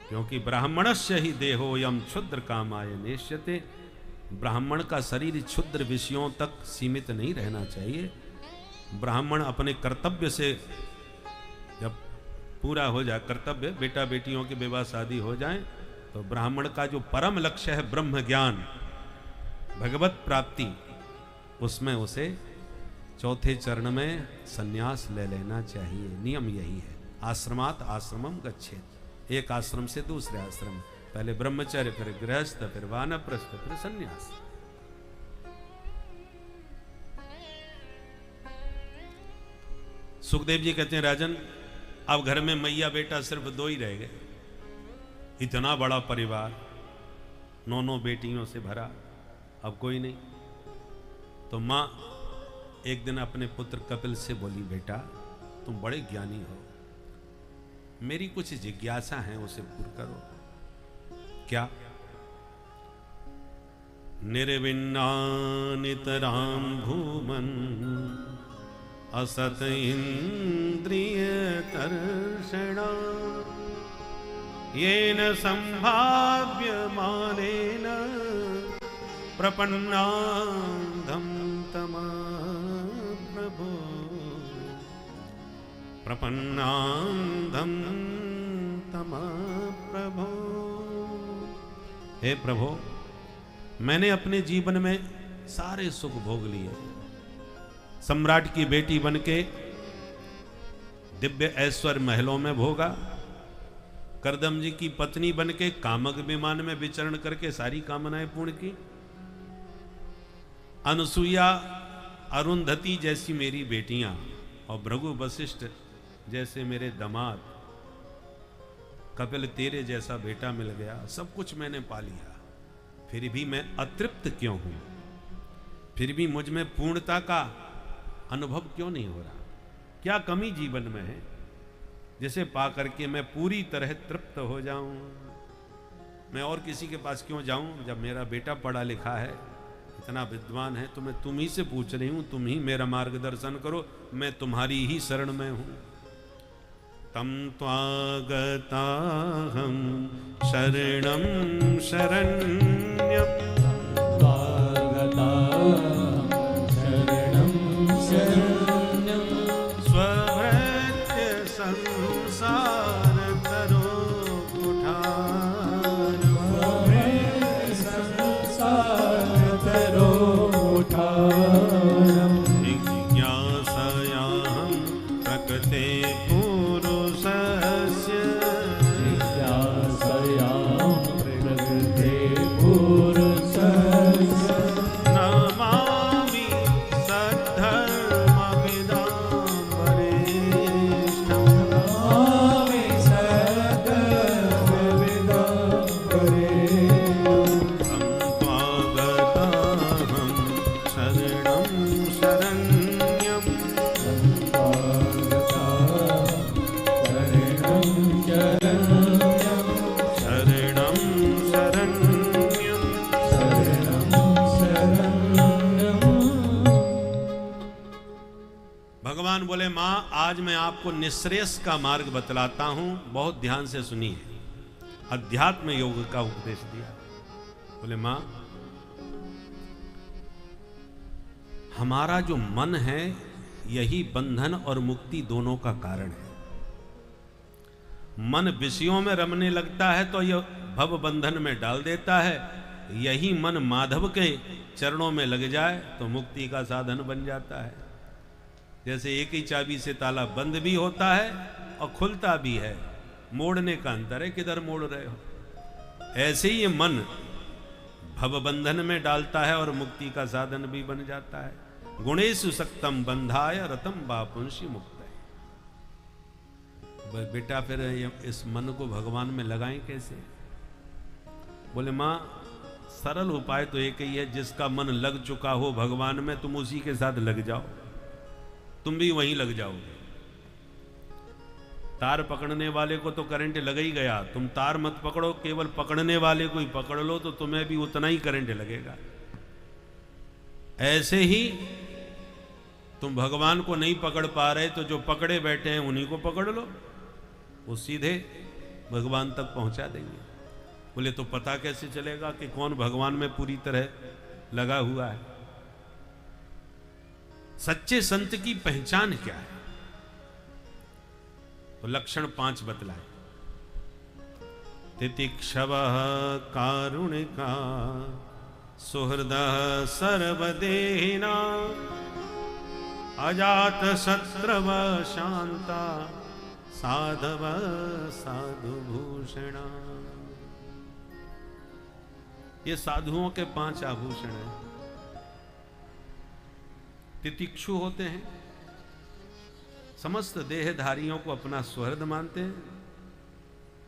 क्योंकि ब्राह्मणस्य ही देहोयम क्षुद्र कामाय नेष्यते। ब्राह्मण का शरीर क्षुद्र विषयों तक सीमित नहीं रहना चाहिए। ब्राह्मण अपने कर्तव्य से जब पूरा हो जाए, कर्तव्य बेटा बेटियों की विवाह शादी हो जाए, तो ब्राह्मण का जो परम लक्ष्य है ब्रह्म ज्ञान, भगवत प्राप्ति, उसमें उसे चौथे चरण में संन्यास ले लेना चाहिए। नियम यही है, आश्रमात आश्रमम गच्छेत। एक आश्रम से दूसरे आश्रम, पहले ब्रह्मचर्य, फिर गृहस्थ, फिर वानप्रस्थ, फिर संन्यास। सुखदेव जी कहते हैं, राजन अब घर में मैया बेटा सिर्फ दो ही रह गए। इतना बड़ा परिवार, 9 बेटियों से भरा, अब कोई नहीं। तो माँ एक दिन अपने पुत्र कपिल से बोली, बेटा तुम बड़े ज्ञानी हो, मेरी कुछ जिज्ञासा है, उसे पूर्ण करो। क्या? निर्विन्ना नितराम भूमन असत इंद्रिय तर्षणा येन संभाव्य मानेन प्रपन्नाधम तम प्रभो प्रपन्नाधम तम प्रभो। हे प्रभो, मैंने अपने जीवन में सारे सुख भोग लिए, सम्राट की बेटी बनके दिव्य ऐश्वर्य महलों में भोगा, करदम जी की पत्नी बनके कामक विमान में विचरण करके सारी कामनाएं पूर्ण की, अनुसुईया अरुंधति जैसी मेरी बेटियां और भृगु वशिष्ठ जैसे मेरे दामाद, कपिल तेरे जैसा बेटा मिल गया, सब कुछ मैंने पा लिया, फिर भी मैं अतृप्त क्यों हूं? फिर भी मुझ में पूर्णता का अनुभव क्यों नहीं हो रहा? क्या कमी जीवन में है जिसे पा करके मैं पूरी तरह तृप्त हो जाऊं? मैं और किसी के पास क्यों जाऊं जब मेरा बेटा पढ़ा लिखा है, इतना विद्वान है? तो मैं तुम ही से पूछ रही हूं, तुम ही मेरा मार्गदर्शन करो, मैं तुम्हारी ही शरण में हूं। तम त्वागताहं शरणं शरण्यं स्वभृत्य संसार तरो कुठारं जिज्ञासायां प्रकृते बोले, मां आज मैं आपको निःश्रेयस का मार्ग बतलाता हूं, बहुत ध्यान से सुनिए। अध्यात्म योग का उपदेश दिया। बोले, मां हमारा जो मन है यही बंधन और मुक्ति दोनों का कारण है। मन विषयों में रमने लगता है तो यह भव बंधन में डाल देता है, यही मन माधव के चरणों में लग जाए तो मुक्ति का साधन बन जाता है। जैसे एक ही चाबी से ताला बंद भी होता है और खुलता भी है, मोड़ने का अंतर है, किधर मोड़ रहे हो। ऐसे ही ये मन भव बंधन में डालता है और मुक्ति का साधन भी बन जाता है। गुणेषु सक्तम बंधाय रतम बापुंषि मुक्त। बेटा फिर इस मन को भगवान में लगाएं कैसे? बोले, मां सरल उपाय तो एक ही है, जिसका मन लग चुका हो भगवान में तुम उसी के साथ लग जाओ, तुम भी वहीं लग जाओगे। तार पकड़ने वाले को तो करंट लग ही गया, तुम तार मत पकड़ो, केवल पकड़ने वाले को ही पकड़ लो तो तुम्हें भी उतना ही करंट लगेगा। ऐसे ही तुम भगवान को नहीं पकड़ पा रहे तो जो पकड़े बैठे हैं उन्हीं को पकड़ लो, वो सीधे भगवान तक पहुंचा देंगे। बोले तो पता कैसे चलेगा कि कौन भगवान में पूरी तरह लगा हुआ है? सच्चे संत की पहचान क्या है? तो लक्षण 5 बतलाए। तितिक्षवः कारुणिका सुहृदः सर्वदेहिना अजात शत्रव शांता साधव साधुभूषणा। ये साधुओं के 5 आभूषण हैं। तितिक्षु होते हैं, समस्त देहधारियों को अपना सुहृद मानते हैं,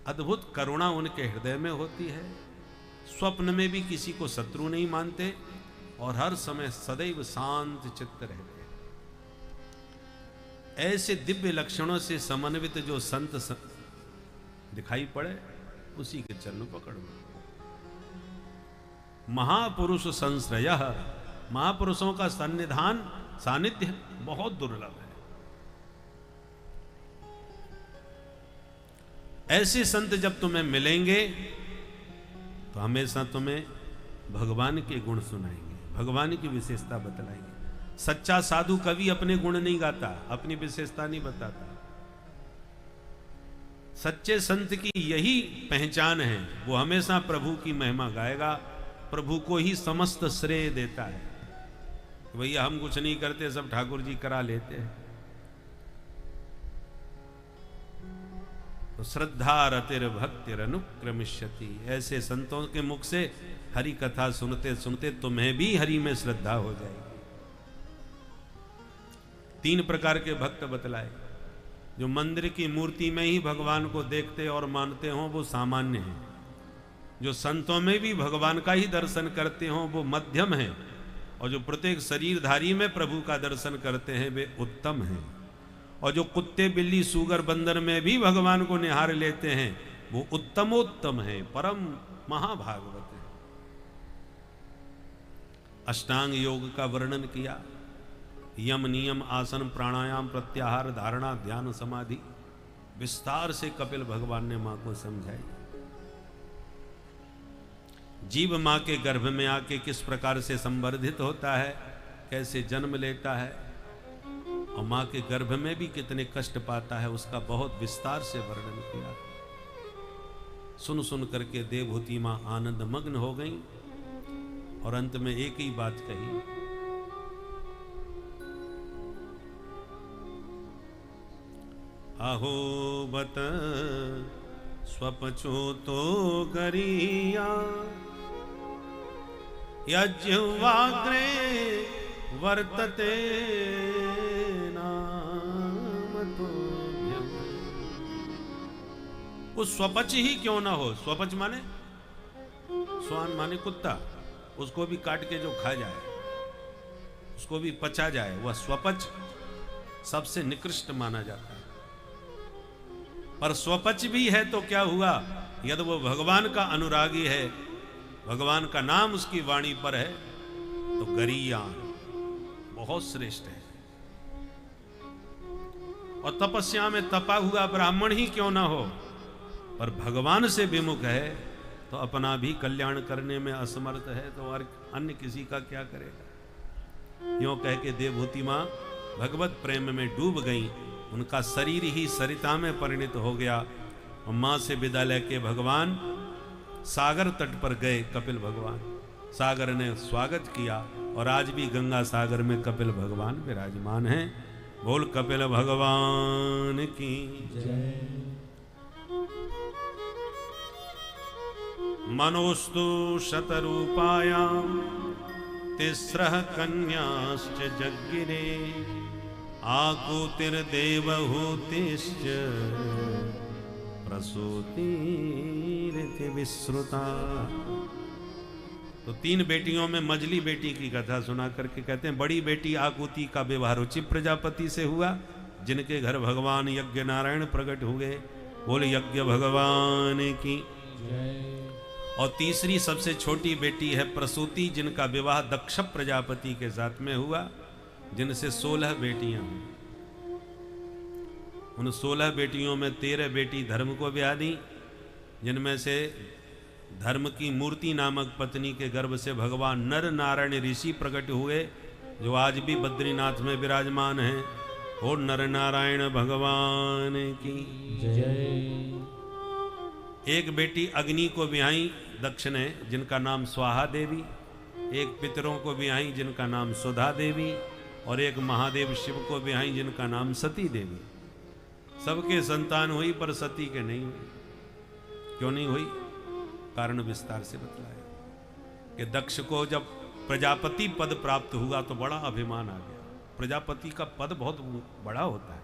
अद्भुत करुणा उनके हृदय में होती है, स्वप्न में भी किसी को शत्रु नहीं मानते और हर समय सदैव शांत चित्त रहते हैं। ऐसे दिव्य लक्षणों से समन्वित जो संत दिखाई पड़े उसी के चरण पकड़ लो। महापुरुष संश्रयः, महापुरुषों का सन्निधान सानिध्य बहुत दुर्लभ है। ऐसे संत जब तुम्हें मिलेंगे तो हमेशा तुम्हें भगवान के गुण सुनाएंगे, भगवान की विशेषता बतलाएंगे। सच्चा साधु कभी अपने गुण नहीं गाता, अपनी विशेषता नहीं बताता। सच्चे संत की यही पहचान है, वो हमेशा प्रभु की महिमा गाएगा, प्रभु को ही समस्त श्रेय देता है। भैया हम कुछ नहीं करते, सब ठाकुर जी करा लेते हैं। तो श्रद्धा रतिर भक्तिर अनुक्रमिष्यति, ऐसे संतों के मुख से हरि कथा सुनते सुनते तुम्हें भी हरि में श्रद्धा हो जाएगी। 3 प्रकार के भक्त बतलाए। जो मंदिर की मूर्ति में ही भगवान को देखते और मानते हो वो सामान्य है। जो संतों में भी भगवान का ही दर्शन करते हो वो मध्यम है। और जो प्रत्येक शरीरधारी में प्रभु का दर्शन करते हैं वे उत्तम हैं। और जो कुत्ते बिल्ली सूगर बंदर में भी भगवान को निहार लेते हैं वो उत्तमोत्तम है, परम महाभागवत है। अष्टांग योग का वर्णन किया। यम नियम आसन प्राणायाम प्रत्याहार धारणा ध्यान समाधि विस्तार से कपिल भगवान ने मां को समझाई। जीव मां के गर्भ में आके किस प्रकार से संवर्धित होता है, कैसे जन्म लेता है और मां के गर्भ में भी कितने कष्ट पाता है, उसका बहुत विस्तार से वर्णन किया। सुन सुन करके देवहूति मां आनंद मग्न हो गई और अंत में एक ही बात कही, अहो बत स्वपचो तो गरिया यज्वाग्रे वर्तते नाम तो। उस स्वपच ही क्यों ना हो, स्वपच माने स्वान माने कुत्ता, उसको भी काट के जो खा जाए, उसको भी पचा जाए, वह स्वपच सबसे निकृष्ट माना जाता है। पर स्वपच भी है तो क्या हुआ, यदि वो भगवान का अनुरागी है, भगवान का नाम उसकी वाणी पर है तो गरीयान बहुत श्रेष्ठ है। और तपस्या में तपा हुआ ब्राह्मण ही क्यों ना हो, पर भगवान से विमुख है तो अपना भी कल्याण करने में असमर्थ है तो और अन्य किसी का क्या करेगा। यूं कह के देवहूति मां भगवत प्रेम में डूब गई, उनका शरीर ही सरिता में परिणित हो गया और मां से विदा लेके भगवान सागर तट पर गए। कपिल भगवान सागर ने स्वागत किया और आज भी गंगा सागर में कपिल भगवान विराजमान हैं। बोल कपिल भगवान की जय। मनोस्तु शतरूपायाम तिस्रः कन्याश्च जज्ञिरे आकुतिर्देवहूतिश्च प्रसूतिरिति विश्रुता। तो 3 बेटियों में मझली बेटी की कथा सुना करके कहते हैं बड़ी बेटी आकुति का विवाह रुचि प्रजापति से हुआ, जिनके घर भगवान यज्ञ नारायण प्रकट हुए, बोले यज्ञ भगवान की। और तीसरी सबसे छोटी बेटी है प्रसूति, जिनका विवाह दक्ष प्रजापति के साथ में हुआ, जिनसे 16 बेटियां हुई। उन 16 बेटियों में 13 बेटी धर्म को ब्याह दी, जिनमें से धर्म की मूर्ति नामक पत्नी के गर्भ से भगवान नर नारायण ऋषि प्रकट हुए, जो आज भी बद्रीनाथ में विराजमान हैं। और नर नारायण भगवान की
जय।
एक बेटी अग्नि को ब्याही दक्ष ने, जिनका नाम स्वाहा देवी। एक पितरों को ब्याही, जिनका नाम सुधा देवी। और एक महादेव शिव को ब्याही, जिनका नाम सती देवी। सबके संतान हुई, पर सती के नहीं हुई। क्यों नहीं हुई? कारण विस्तार से बतलाया कि दक्ष को जब प्रजापति पद प्राप्त हुआ तो बड़ा अभिमान आ गया। प्रजापति का पद बहुत बड़ा होता है।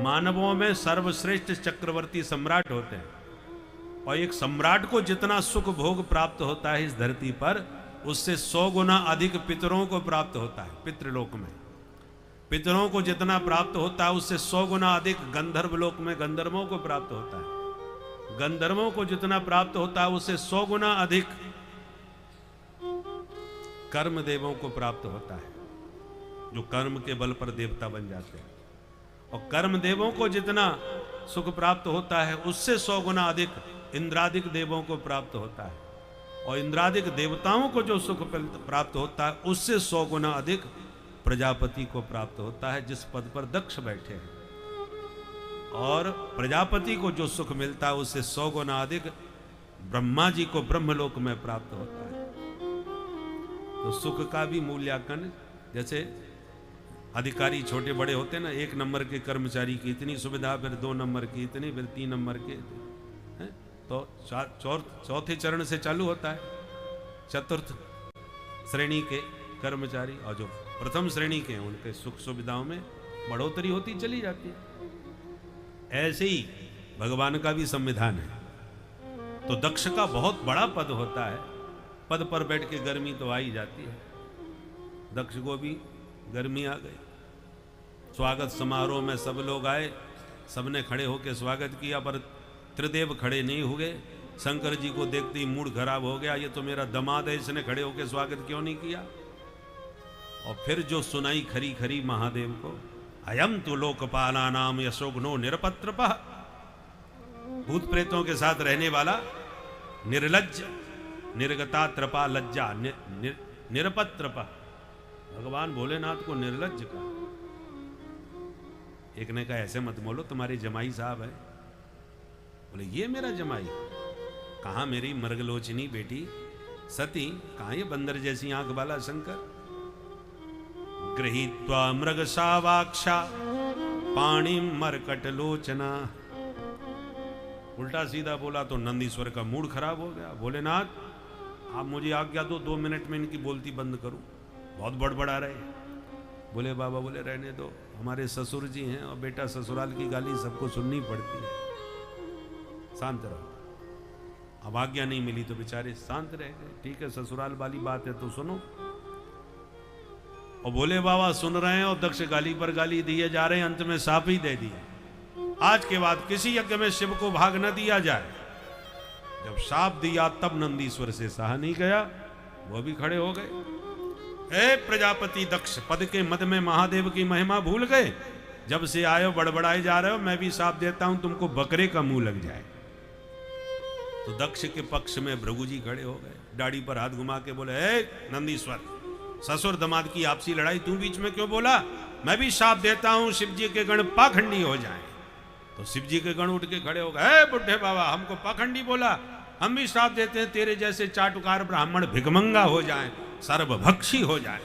मानवों में सर्वश्रेष्ठ चक्रवर्ती सम्राट होते हैं, और एक सम्राट को जितना सुख भोग प्राप्त होता है इस धरती पर, उससे 100 गुना अधिक पितरों को प्राप्त होता है पितृलोक में। पितरों को जितना प्राप्त होता है उससे 100 गुना अधिक गंधर्व लोक में गंधर्वों को प्राप्त होता है। गंधर्वों को जितना प्राप्त होता है उससे 100 गुना अधिक कर्म देवों को प्राप्त होता है, जो कर्म के बल पर देवता बन जाते हैं। और कर्म देवों को जितना सुख प्राप्त होता है उससे 100 गुना अधिक इंद्रादिक देवों को प्राप्त होता है। और इंद्रादिक देवताओं को जो सुख प्राप्त होता है उससे 100 गुना अधिक प्रजापति को प्राप्त होता है, जिस पद पर दक्ष बैठे हैं। और प्रजापति को जो सुख मिलता है उससे 100 गुना अधिक ब्रह्मा जी को ब्रह्मलोक में प्राप्त होता है। तो सुख का भी मूल्यांकन, जैसे अधिकारी छोटे बड़े होते हैं ना, 1 नंबर के कर्मचारी की इतनी सुविधा, फिर 2 नंबर की इतनी, फिर 3 नंबर के है? तो चौथे चरण से चालू होता है चतुर्थ श्रेणी के कर्मचारी, और जो प्रथम श्रेणी के हैं उनके सुख सुविधाओं में बढ़ोतरी होती चली जाती है। ऐसे ही भगवान का भी संविधान है। तो दक्ष का बहुत बड़ा पद होता है, पद पर बैठ के गर्मी तो आ ही जाती है। दक्ष को भी गर्मी आ गई। स्वागत समारोह में सब लोग आए, सबने खड़े होकर स्वागत किया, पर त्रिदेव खड़े नहीं हुए। शंकर जी को देखते ही मूड खराब हो गया, ये तो मेरा दमाद है, इसने खड़े होकर स्वागत क्यों नहीं किया। और फिर जो सुनाई खरी खरी महादेव को, अयम तो लोकपाला नाम यशोग्नो निरपत्रपः, भूत प्रेतों के साथ रहने वाला, निर्लज्ज, निर्गता त्रपा लज्जा, निरपत्रपः, भगवान भोलेनाथ को निर्लज्ज कहा। एक ने कहा ऐसे मत बोलो, तुम्हारे जमाई साहब है। बोले ये मेरा जमाई? कहाँ मेरी मृगलोचनी बेटी सती, कहाँ ये बंदर जैसी आंख वाला शंकर। गृहीत्वा मृग सावाक्षा पाणी मरकट लोचना। उल्टा सीधा बोला तो नंदीश्वर का मूड खराब हो गया। भोलेनाथ आप मुझे आज्ञा दो, 2 मिनट में इनकी बोलती बंद करूं, बहुत बड़बड़ा रहे। बोले बाबा, बोले रहने दो, हमारे ससुर जी हैं और बेटा ससुराल की गाली सबको सुननी पड़ती है, शांत रहो। अब आज्ञा नहीं मिली तो बेचारे शांत रह गए। ठीक है, ससुराल वाली बात है तो सुनो। और भोले बाबा सुन रहे हैं और दक्ष गाली पर गाली दिए जा रहे हैं, अंत में साप ही दे दिए। आज के बाद किसी यज्ञ में शिव को भाग न दिया जाए। जब शाप दिया तब नंदीश्वर से सहा नहीं गया, वो भी खड़े हो गए। ए प्रजापति दक्ष, पद के मद में महादेव की महिमा भूल गए? जब से आए हो बड़बड़ाए जा रहे हो, मैं भी शाप देता हूं तुमको बकरे का मुंह लग जाए। तो दक्ष के पक्ष में भृगु जी खड़े हो गए, दाढ़ी पर हाथ घुमा के बोले, ए नंदीश्वर, ससुर दमाद की आपसी लड़ाई तू बीच में क्यों बोला? मैं भी शाप देता हूं शिव जी के गण पाखंडी हो जाएं। तो शिव जी के गण उठ के खड़े हो गए, बुढ़े बाबा हमको पाखंडी बोला, हम भी श्राप देते हैं तेरे जैसे चाटुकार ब्राह्मण भिगमंगा हो जाएं, सर्वभक्षी हो जाएं।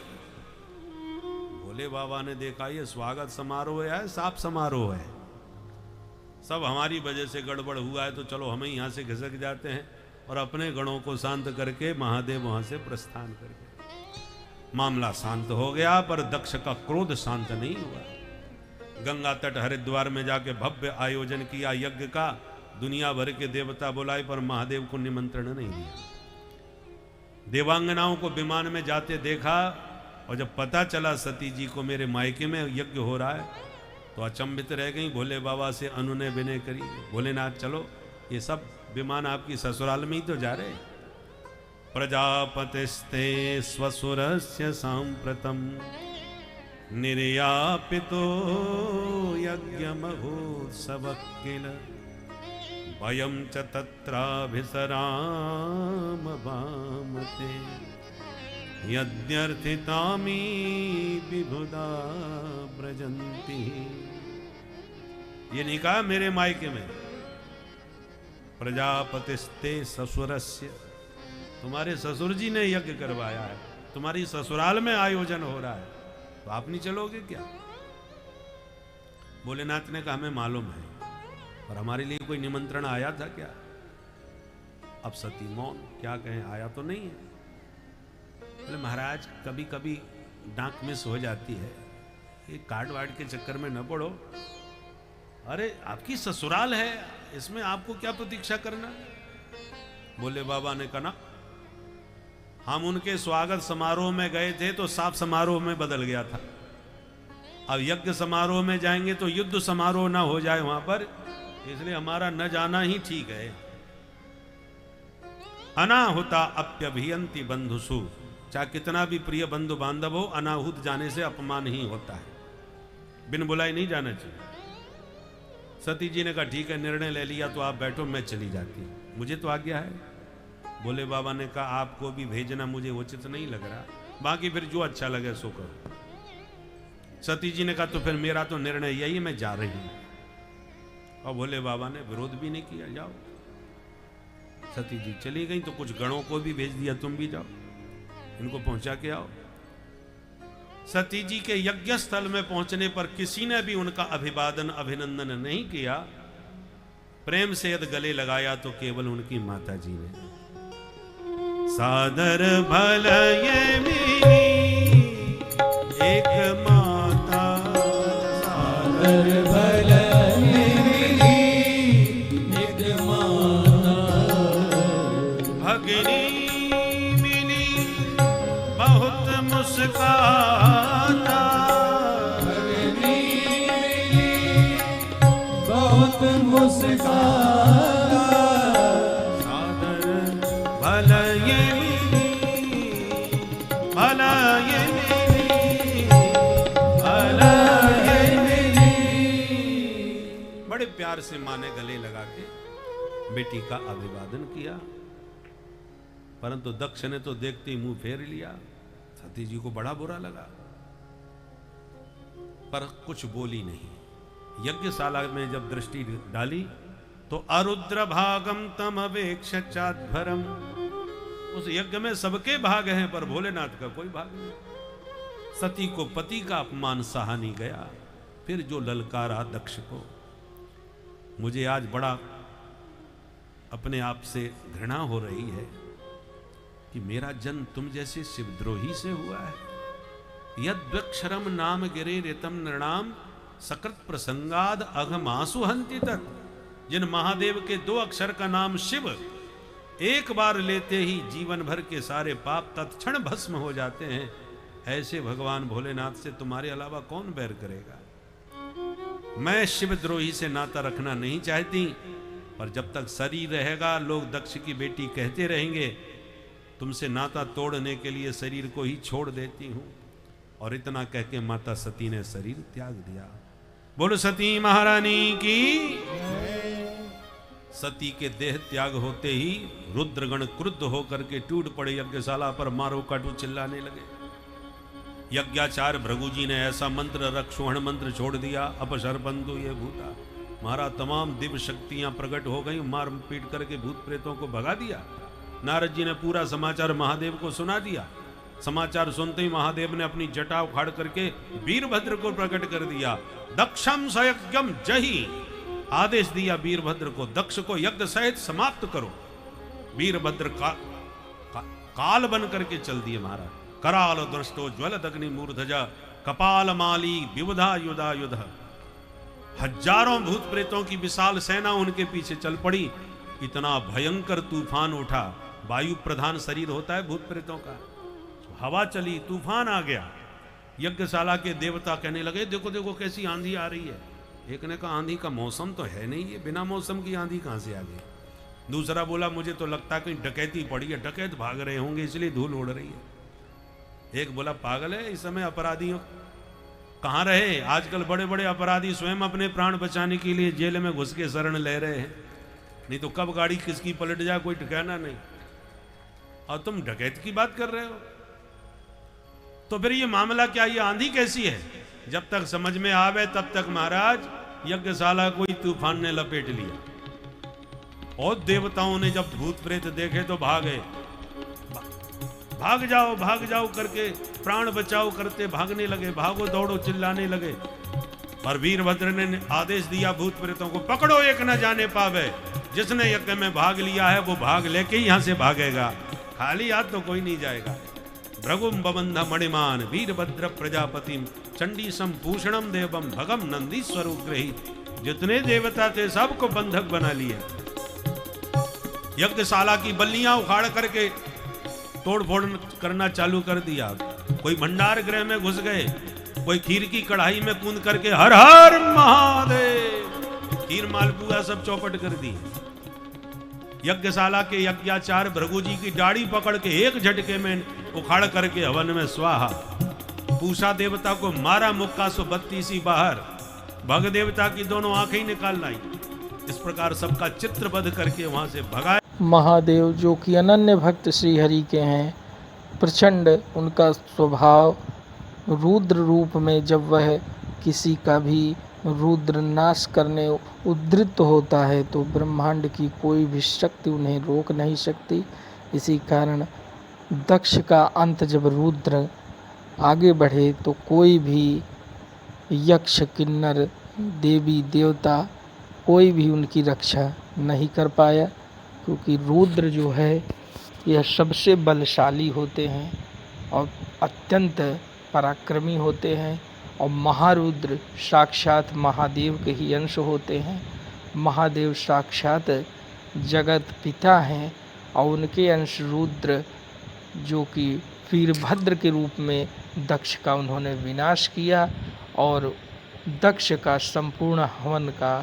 भोले बाबा ने देखा ये स्वागत समारोह है, साप समारोह है, सब हमारी वजह से गड़बड़ हुआ है, तो चलो हमें यहां से घिसक जाते हैं। और अपने गणों को शांत करके महादेव वहां से प्रस्थान कर गए। मामला शांत हो गया, पर दक्ष का क्रोध शांत नहीं हुआ। गंगा तट हरिद्वार में जाके भव्य आयोजन किया यज्ञ का, दुनिया भर के देवता बुलाए, पर महादेव को निमंत्रण नहीं दिया। देवांगनाओं को विमान में जाते देखा, और जब पता चला सती जी को मेरे मायके में यज्ञ हो रहा है, तो अचंभित रह गई, भोले बाबा से अनुनय विनय करी, भोलेनाथ चलो ये सब विमान आपकी ससुराल में ही तो जा रहे। प्रजापतिस्ते स्वसुरस्य सांप्रतम निर्यापितो यज्ञमहोत्सव किल वयं च तत्राभिसराम वामते यद्यर्थितामी विबुधा ब्रजंती। ये नहीं कहा मेरे मायके में, प्रजापतिस्ते ससुरस्य, तुम्हारे ससुर जी ने यज्ञ करवाया है, तुम्हारी ससुराल में आयोजन हो रहा है, तो आप नहीं चलोगे क्या? भोलेनाथ ने कहा हमें मालूम है, पर हमारे लिए कोई निमंत्रण आया था क्या? अब सती मौन, क्या कहें, आया तो नहीं है। बोले महाराज कभी कभी डाक मिस हो जाती है, ये कार्ड वार्ड के चक्कर में न पड़ो। अरे आपकी ससुराल है, इसमें आपको क्या प्रतीक्षा करना। बोले बाबा ने कहा ना, हम उनके स्वागत समारोह में गए थे तो साफ समारोह में बदल गया था, अब यज्ञ समारोह में जाएंगे तो युद्ध समारोह ना हो जाए वहां पर, इसलिए हमारा न जाना ही ठीक है। अनाहुता अप्यभियंति बंधुसु, चाहे कितना भी प्रिय बंधु बांधव हो, अनाहुत जाने से अपमान ही होता है, बिन बुलाए नहीं जाना चाहिए। सती जी ने कहा ठीक है, निर्णय ले लिया तो आप बैठो, मैं चली जाती हूँ, मुझे तो आज्ञा है। भोले बाबा ने कहा आपको भी भेजना मुझे उचित नहीं लग रहा, बाकी फिर जो अच्छा लगे सो करो। सती जी ने कहा तो फिर मेरा तो निर्णय यही, मैं जा रही हूं। और भोले बाबा ने विरोध भी नहीं किया, जाओ। सती जी चली गई तो कुछ गणों को भी भेज दिया, तुम भी जाओ, इनको पहुंचा के आओ। सती जी के यज्ञ स्थल में पहुंचने पर किसी ने भी उनका अभिवादन अभिनंदन नहीं किया, प्रेम से यदि गले लगाया तो केवल उनकी माता जी ने। सादर भल ये मेरी एक माता,
सादर भल ये मेरी एक माता,
भगिनी मिली बहुत मुस्काता,
भगिनी मिली बहुत मुस्काता,
सादर भल ये मेरी भल ये मेरी भल ये मेरी। बड़े प्यार से माँ ने गले लगा के बेटी का अभिवादन किया, परंतु दक्ष ने तो देखते ही मुंह फेर लिया। सती जी को बड़ा बुरा लगा, पर कुछ बोली नहीं। यज्ञशाला में जब दृष्टि डाली तो अरुद्र भागम तम अवेक्ष चाध्वरम, उस यज्ञ में सबके भाग हैं पर भोलेनाथ का कोई भाग नहीं। सती को पति का अपमान सहा नहीं गया, फिर जो ललकारा दक्ष को। मुझे आज बड़ा अपने आप से घृणा हो रही है कि मेरा जन्म तुम जैसे शिवद्रोही से हुआ है। यद्वक्षरम नाम गिरे रितम नृणाम सकृत प्रसंगाद अघमासु हंति तत्, जिन महादेव के 2 अक्षर का नाम शिव, एक बार लेते ही जीवन भर के सारे पाप तत्क्षण भस्म हो जाते हैं, ऐसे भगवान भोलेनाथ से तुम्हारे अलावा कौन बैर करेगा। मैं शिवद्रोही से नाता रखना नहीं चाहती, पर जब तक शरीर रहेगा लोग दक्ष की बेटी कहते रहेंगे, तुमसे नाता तोड़ने के लिए शरीर को ही छोड़ देती हूं। और इतना कह के माता सती ने शरीर त्याग दिया। बोलो सती महारानी की। सती के देह त्याग होते ही रुद्रगण क्रुद्ध होकर के टूट पड़े यज्ञशाला पर, मारो काटू चिल्लाने लगे। यज्ञाचार भृगु जी ने ऐसा मंत्र रक्षोहण मंत्र छोड़ दिया, अपशरबंधु ये भूता, महाराज तमाम दिव्य शक्तियां प्रकट हो गई, मार पीट करके भूत प्रेतों को भगा दिया। नारद जी ने पूरा समाचार महादेव को सुना दिया। समाचार सुनते ही महादेव ने अपनी जटा उखाड़ करके वीरभद्र को प्रकट कर दिया। दक्षम सयज्ञम जही, आदेश दिया वीरभद्र को, दक्ष को यज्ञ सहित समाप्त करो। वीरभद्र काल बन करके चल दिए महाराज। कराल दृष्टो ज्वलद अग्नि मूर्धजा कपाल माली विविधा युधा युध, हजारों भूत प्रेतों की विशाल सेना उनके पीछे चल पड़ी। इतना भयंकर तूफान उठा, वायु प्रधान शरीर होता है भूत प्रेतों का, हवा चली, तूफान आ गया। यज्ञशाला के देवता कहने लगे देखो देखो कैसी आंधी आ रही है। एक ने कहा आंधी का मौसम तो है नहीं, ये बिना मौसम की आंधी कहां से आ गई। दूसरा बोला मुझे तो लगता कहीं डकैती पड़ी है, डकैत भाग रहे होंगे इसलिए धूल उड़ रही है। एक बोला पागल है, इस समय अपराधियों कहां रहे, आजकल बड़े बड़े अपराधी स्वयं अपने प्राण बचाने के लिए जेल में घुस के शरण ले रहे हैं, नहीं तो कब गाड़ी किसकी पलट जाए कोई ठिकाना नहीं, और तुम डकैत की बात कर रहे हो। तो फिर ये मामला क्या, ये आंधी कैसी है। जब तक समझ में आवे तब तक महाराज यज्ञशाला कोई तूफान ने लपेट लिया। और देवताओं ने जब भूत प्रेत देखे तो भागे, भाग जाओ करके प्राण बचाओ करते भागने लगे, भागो दौड़ो चिल्लाने लगे। पर वीरभद्र ने आदेश दिया भूत प्रेतों को पकड़ो, एक न जाने पावे, जिसने यज्ञ में भाग लिया है वो भाग लेके यहां से भागेगा, खाली हाथ तो कोई नहीं जाएगा। भृगुम बबंध मणिमान वीरभद्र प्रजापतिम चंडी संपूषणम देवम भगम नंदीश्वर उग्रही। जितने देवता थे सबको बंधक बना लिए। यज्ञशाला की बल्लियां उखाड़ करके तोड़ फोड़ करना चालू कर दिया। कोई भंडार गृह में घुस गए, कोई खीर की कढ़ाई में कूद करके हर हर महादेव, खीर मालपुआ सब चौपट कर दी। यज्ञशाला के यज्ञाचार्य भृगु जी की दाढ़ी पकड़ के एक झटके में उखाड़ करके हवन में स्वाहा। पूषा देवता को मारा मुक्का 132 बाहर, भग देवता की दोनों आंखें ही निकाल लाई। इस प्रकार सबका चित्रबद्ध करके वहां से भगाए।
महादेव जो कि अनन्य भक्त श्री हरि के हैं, प्रचंड उनका स्वभाव, रुद्र रूप में जब वह किसी का भी रुद्र नाश करने उद्रित होता है तो ब्रह्मांड की कोई भी शक्ति उन्हें रोक नहीं सकती। इसी कारण दक्ष का अंत जब रुद्र आगे बढ़े तो कोई भी यक्ष किन्नर देवी देवता कोई भी उनकी रक्षा नहीं कर पाया, क्योंकि रुद्र जो है यह सबसे बलशाली होते हैं और अत्यंत पराक्रमी होते हैं। और महारुद्र साक्षात महादेव के ही अंश होते हैं। महादेव साक्षात जगत पिता हैं और उनके अंश रुद्र जो कि वीरभद्र के रूप में दक्ष का उन्होंने विनाश किया और दक्ष का संपूर्ण हवन का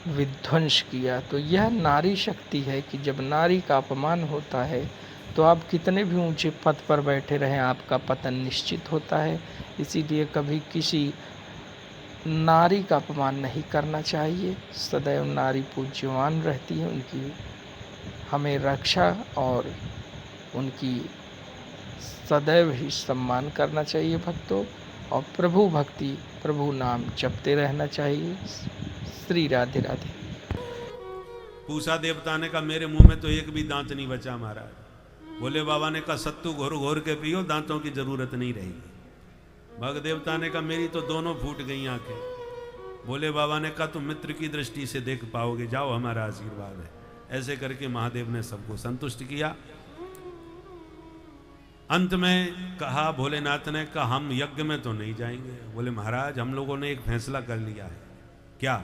विध्वंस किया। तो यह नारी शक्ति है कि जब नारी का अपमान होता है तो आप कितने भी ऊंचे पद पर बैठे रहें, आपका पतन निश्चित होता है। इसीलिए कभी किसी नारी का अपमान नहीं करना चाहिए। सदैव नारी पूज्यवान रहती है, उनकी हमें रक्षा और उनकी सदैव ही सम्मान करना चाहिए भक्तों। और प्रभु भक्ति, प्रभु नाम जपते रहना चाहिए। श्री राधे राधे।
पूषा देवता ने कहा मेरे मुंह में तो एक भी दांत नहीं बचा महाराज। बोले बाबा ने कहा सत्तू घोर घोर के पियो, दांतों की जरूरत नहीं रहेगी। भग देवता ने कहा मेरी तो दोनों फूट गई आंखें। बोले बाबा ने कहा तुम मित्र की दृष्टि से देख पाओगे, जाओ हमारा आशीर्वाद है। ऐसे करके महादेव ने सबको संतुष्ट किया। अंत में कहा भोलेनाथ ने कहा हम यज्ञ में तो नहीं जाएंगे। बोले महाराज हम लोगों ने एक फैसला कर लिया है। क्या?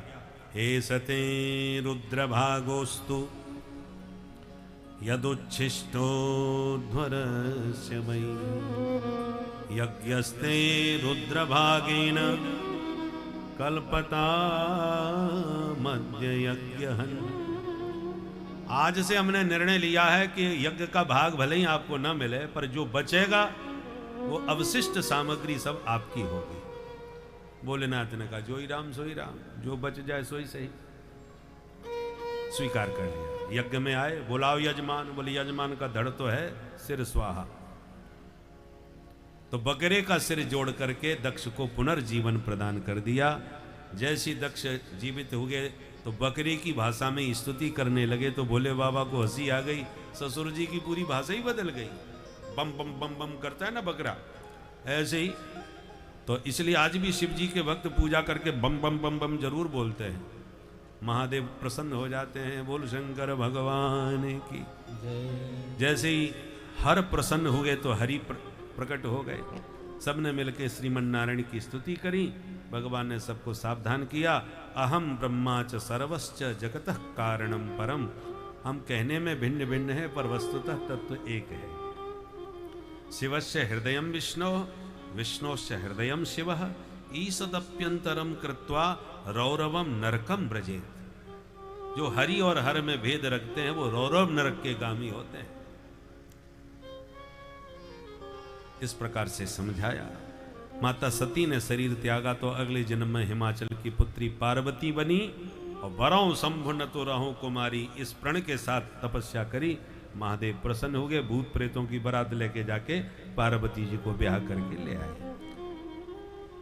हे सते रुद्र भागोस्तु यदुच्छिष्टो ध्वरस्य मयि यज्ञस्ते रुद्र भागेन कल्पता मध्य यज्ञहन्। आज से हमने निर्णय लिया है कि यज्ञ का भाग भले ही आपको न मिले, पर जो बचेगा वो अवशिष्ट सामग्री सब आपकी होगी। भोलेनाथ ने कहा जो ही राम सो ही राम, जो बच जाए सो ही सही। स्वीकार कर लिया। यज्ञ में आए, बुलाओ यजमान। बोले यजमान का धड़ तो है, सिर स्वाहा। तो बकरे का सिर जोड़ करके दक्ष को पुनर्जीवन प्रदान कर दिया। जैसी दक्ष जीवित हो गए तो बकरी की भाषा में स्तुति करने लगे। तो भोले बाबा को हंसी आ गई, ससुर जी की पूरी भाषा ही बदल गई। बम बम बम बम करता है ना बकरा, ऐसे ही। तो इसलिए आज भी शिव जी के भक्त पूजा करके बम बम बम बम जरूर बोलते हैं। महादेव प्रसन्न हो जाते हैं। बोल शंकर भगवान की। जैसे ही हर प्रसन्न हो गए तो हरि प्रकट हो गए। सबने मिलकर श्रीमन नारायण की स्तुति करी। भगवान ने सबको सावधान किया। अहम ब्रह्मा च सर्वश्च जगतः कारणम परम। हम कहने में भिन्न भिन्न है पर वस्तुतः तत्व एक है। शिवस्य हृदयम विष्णु विष्णोश्च हृदयम शिवः ईसदप्यंतरम कृत्वा रौरवम नरकम ब्रजेत। जो हरि और हर में भेद रखते हैं वो रौरव नरक के गामी होते हैं। इस प्रकार से समझाया। माता सती ने शरीर त्यागा तो अगले जन्म में हिमाचल की पुत्री पार्वती बनी और वरों शंभु न तो रहो कुमारी, इस प्रण के साथ तपस्या करी। महादेव प्रसन्न हो गए, भूत प्रेतों की बारात लेके जाके पार्वती जी को ब्याह करके ले आए।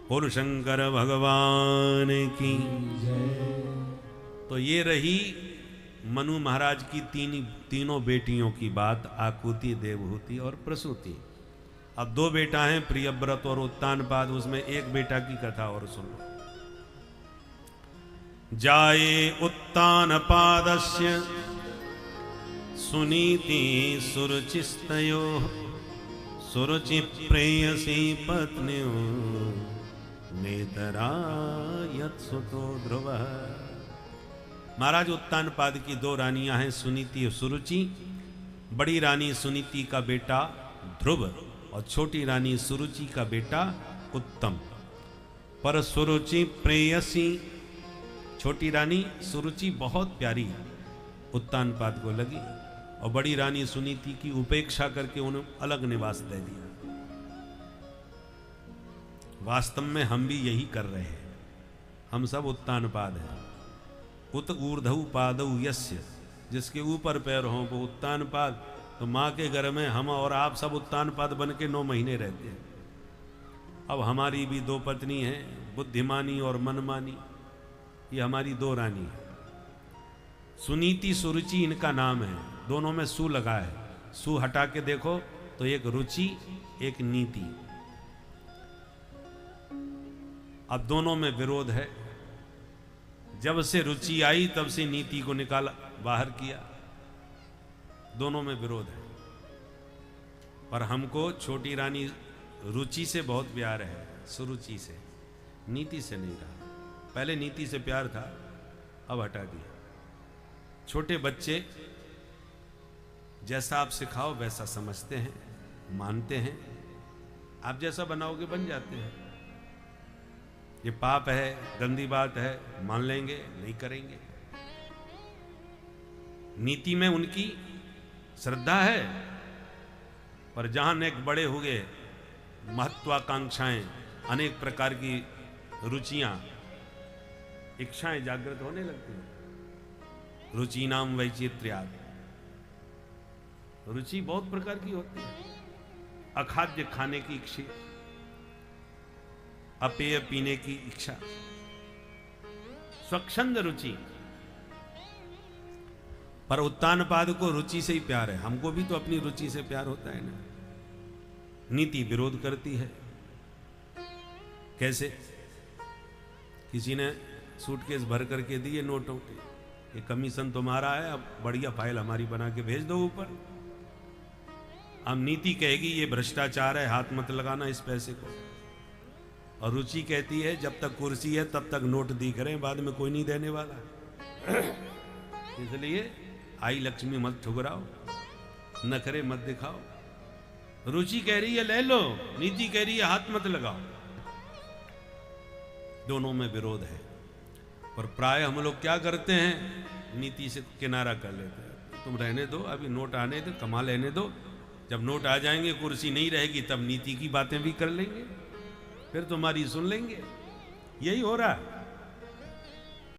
बोल शंकर भगवान की। तो ये रही मनु महाराज की तीनों बेटियों की बात, आकुति, देवहूति और प्रसूति। अब 2 बेटा हैं, प्रियव्रत और उत्तानपाद, उसमें एक बेटा की कथा और सुनो। जाये उत्तानपादस्य सुनीति सुरुचिस्तयोः सुरुचि प्रेयसी पत्न्यो नेतरायत्सुतो ध्रुवः। महाराज उत्तानपाद की 2 रानियां हैं, सुनीति और सुरुचि। बड़ी रानी सुनीति का बेटा ध्रुव और छोटी रानी सुरुचि का बेटा उत्तम। पर सुरुचि प्रेयसी, छोटी रानी सुरुचि बहुत प्यारी उत्तानपाद को लगी और बड़ी रानी सुनीति की उपेक्षा करके उन्हें अलग निवास दे दिया। वास्तव में हम भी यही कर रहे हैं, हम सब उत्तानपाद हैं। उत ऊर्ध्व पादौ यस्य, जिसके ऊपर पैर हों वो उत्तानपाद। तो माँ के घर में हम और आप सब उत्तानपाद बन के 9 महीने रहते हैं। अब हमारी भी 2 पत्नी हैं, बुद्धिमानी और मनमानी। ये हमारी 2 रानी है। सुनीति सुरुचि इनका नाम है, दोनों में सु लगा है। सु हटा के देखो तो एक रुचि एक नीति। अब दोनों में विरोध है। जब से रुचि आई तब से नीति को निकाला, बाहर किया। दोनों में विरोध है। पर हमको छोटी रानी रुचि से बहुत प्यार है, सुरुचि से, नीति से नहीं रहा। पहले नीति से प्यार था, अब हटा दिया। छोटे बच्चे जैसा आप सिखाओ वैसा समझते हैं, मानते हैं। आप जैसा बनाओगे बन जाते हैं। ये पाप है, गंदी बात है, मान लेंगे, नहीं करेंगे। नीति में उनकी श्रद्धा है, पर जहां अनेक बड़े हो गए, महत्वाकांक्षाएं, अनेक प्रकार की रुचियां, इच्छाएं जागृत होने लगती हैं। रुचि नाम वैचित्र्यात्, रुचि बहुत प्रकार की होती है। अखाद्य खाने की इच्छा, अपेय पीने की इच्छा, स्वच्छंद रुचि। पर उत्तानपाद को रुचि से ही प्यार है। हमको भी तो अपनी रुचि से प्यार होता है ना। नीति विरोध करती है। कैसे? किसी ने सूटकेस भर करके दिए नोटों के, ये कमीशन तुम्हारा है, अब बढ़िया फाइल हमारी बना के भेज दो ऊपर। अब नीति कहेगी ये भ्रष्टाचार है, हाथ मत लगाना इस पैसे को। और रुचि कहती है जब तक कुर्सी है तब तक नोट दिख रहे हैं, बाद में कोई नहीं देने वाला। इसलिए आई लक्ष्मी मत ठुकराओ, नखरे मत दिखाओ। रुचि कह रही है ले लो, नीति कह रही है हाथ मत लगाओ। दोनों में विरोध है। पर प्राय हम लोग क्या करते हैं, नीति से किनारा कर लेते हैं। तुम रहने दो, अभी नोट आने दो, कमा लेने दो। जब नोट आ जाएंगे, कुर्सी नहीं रहेगी, तब नीति की बातें भी कर लेंगे, फिर तुम्हारी सुन लेंगे। यही हो रहा है।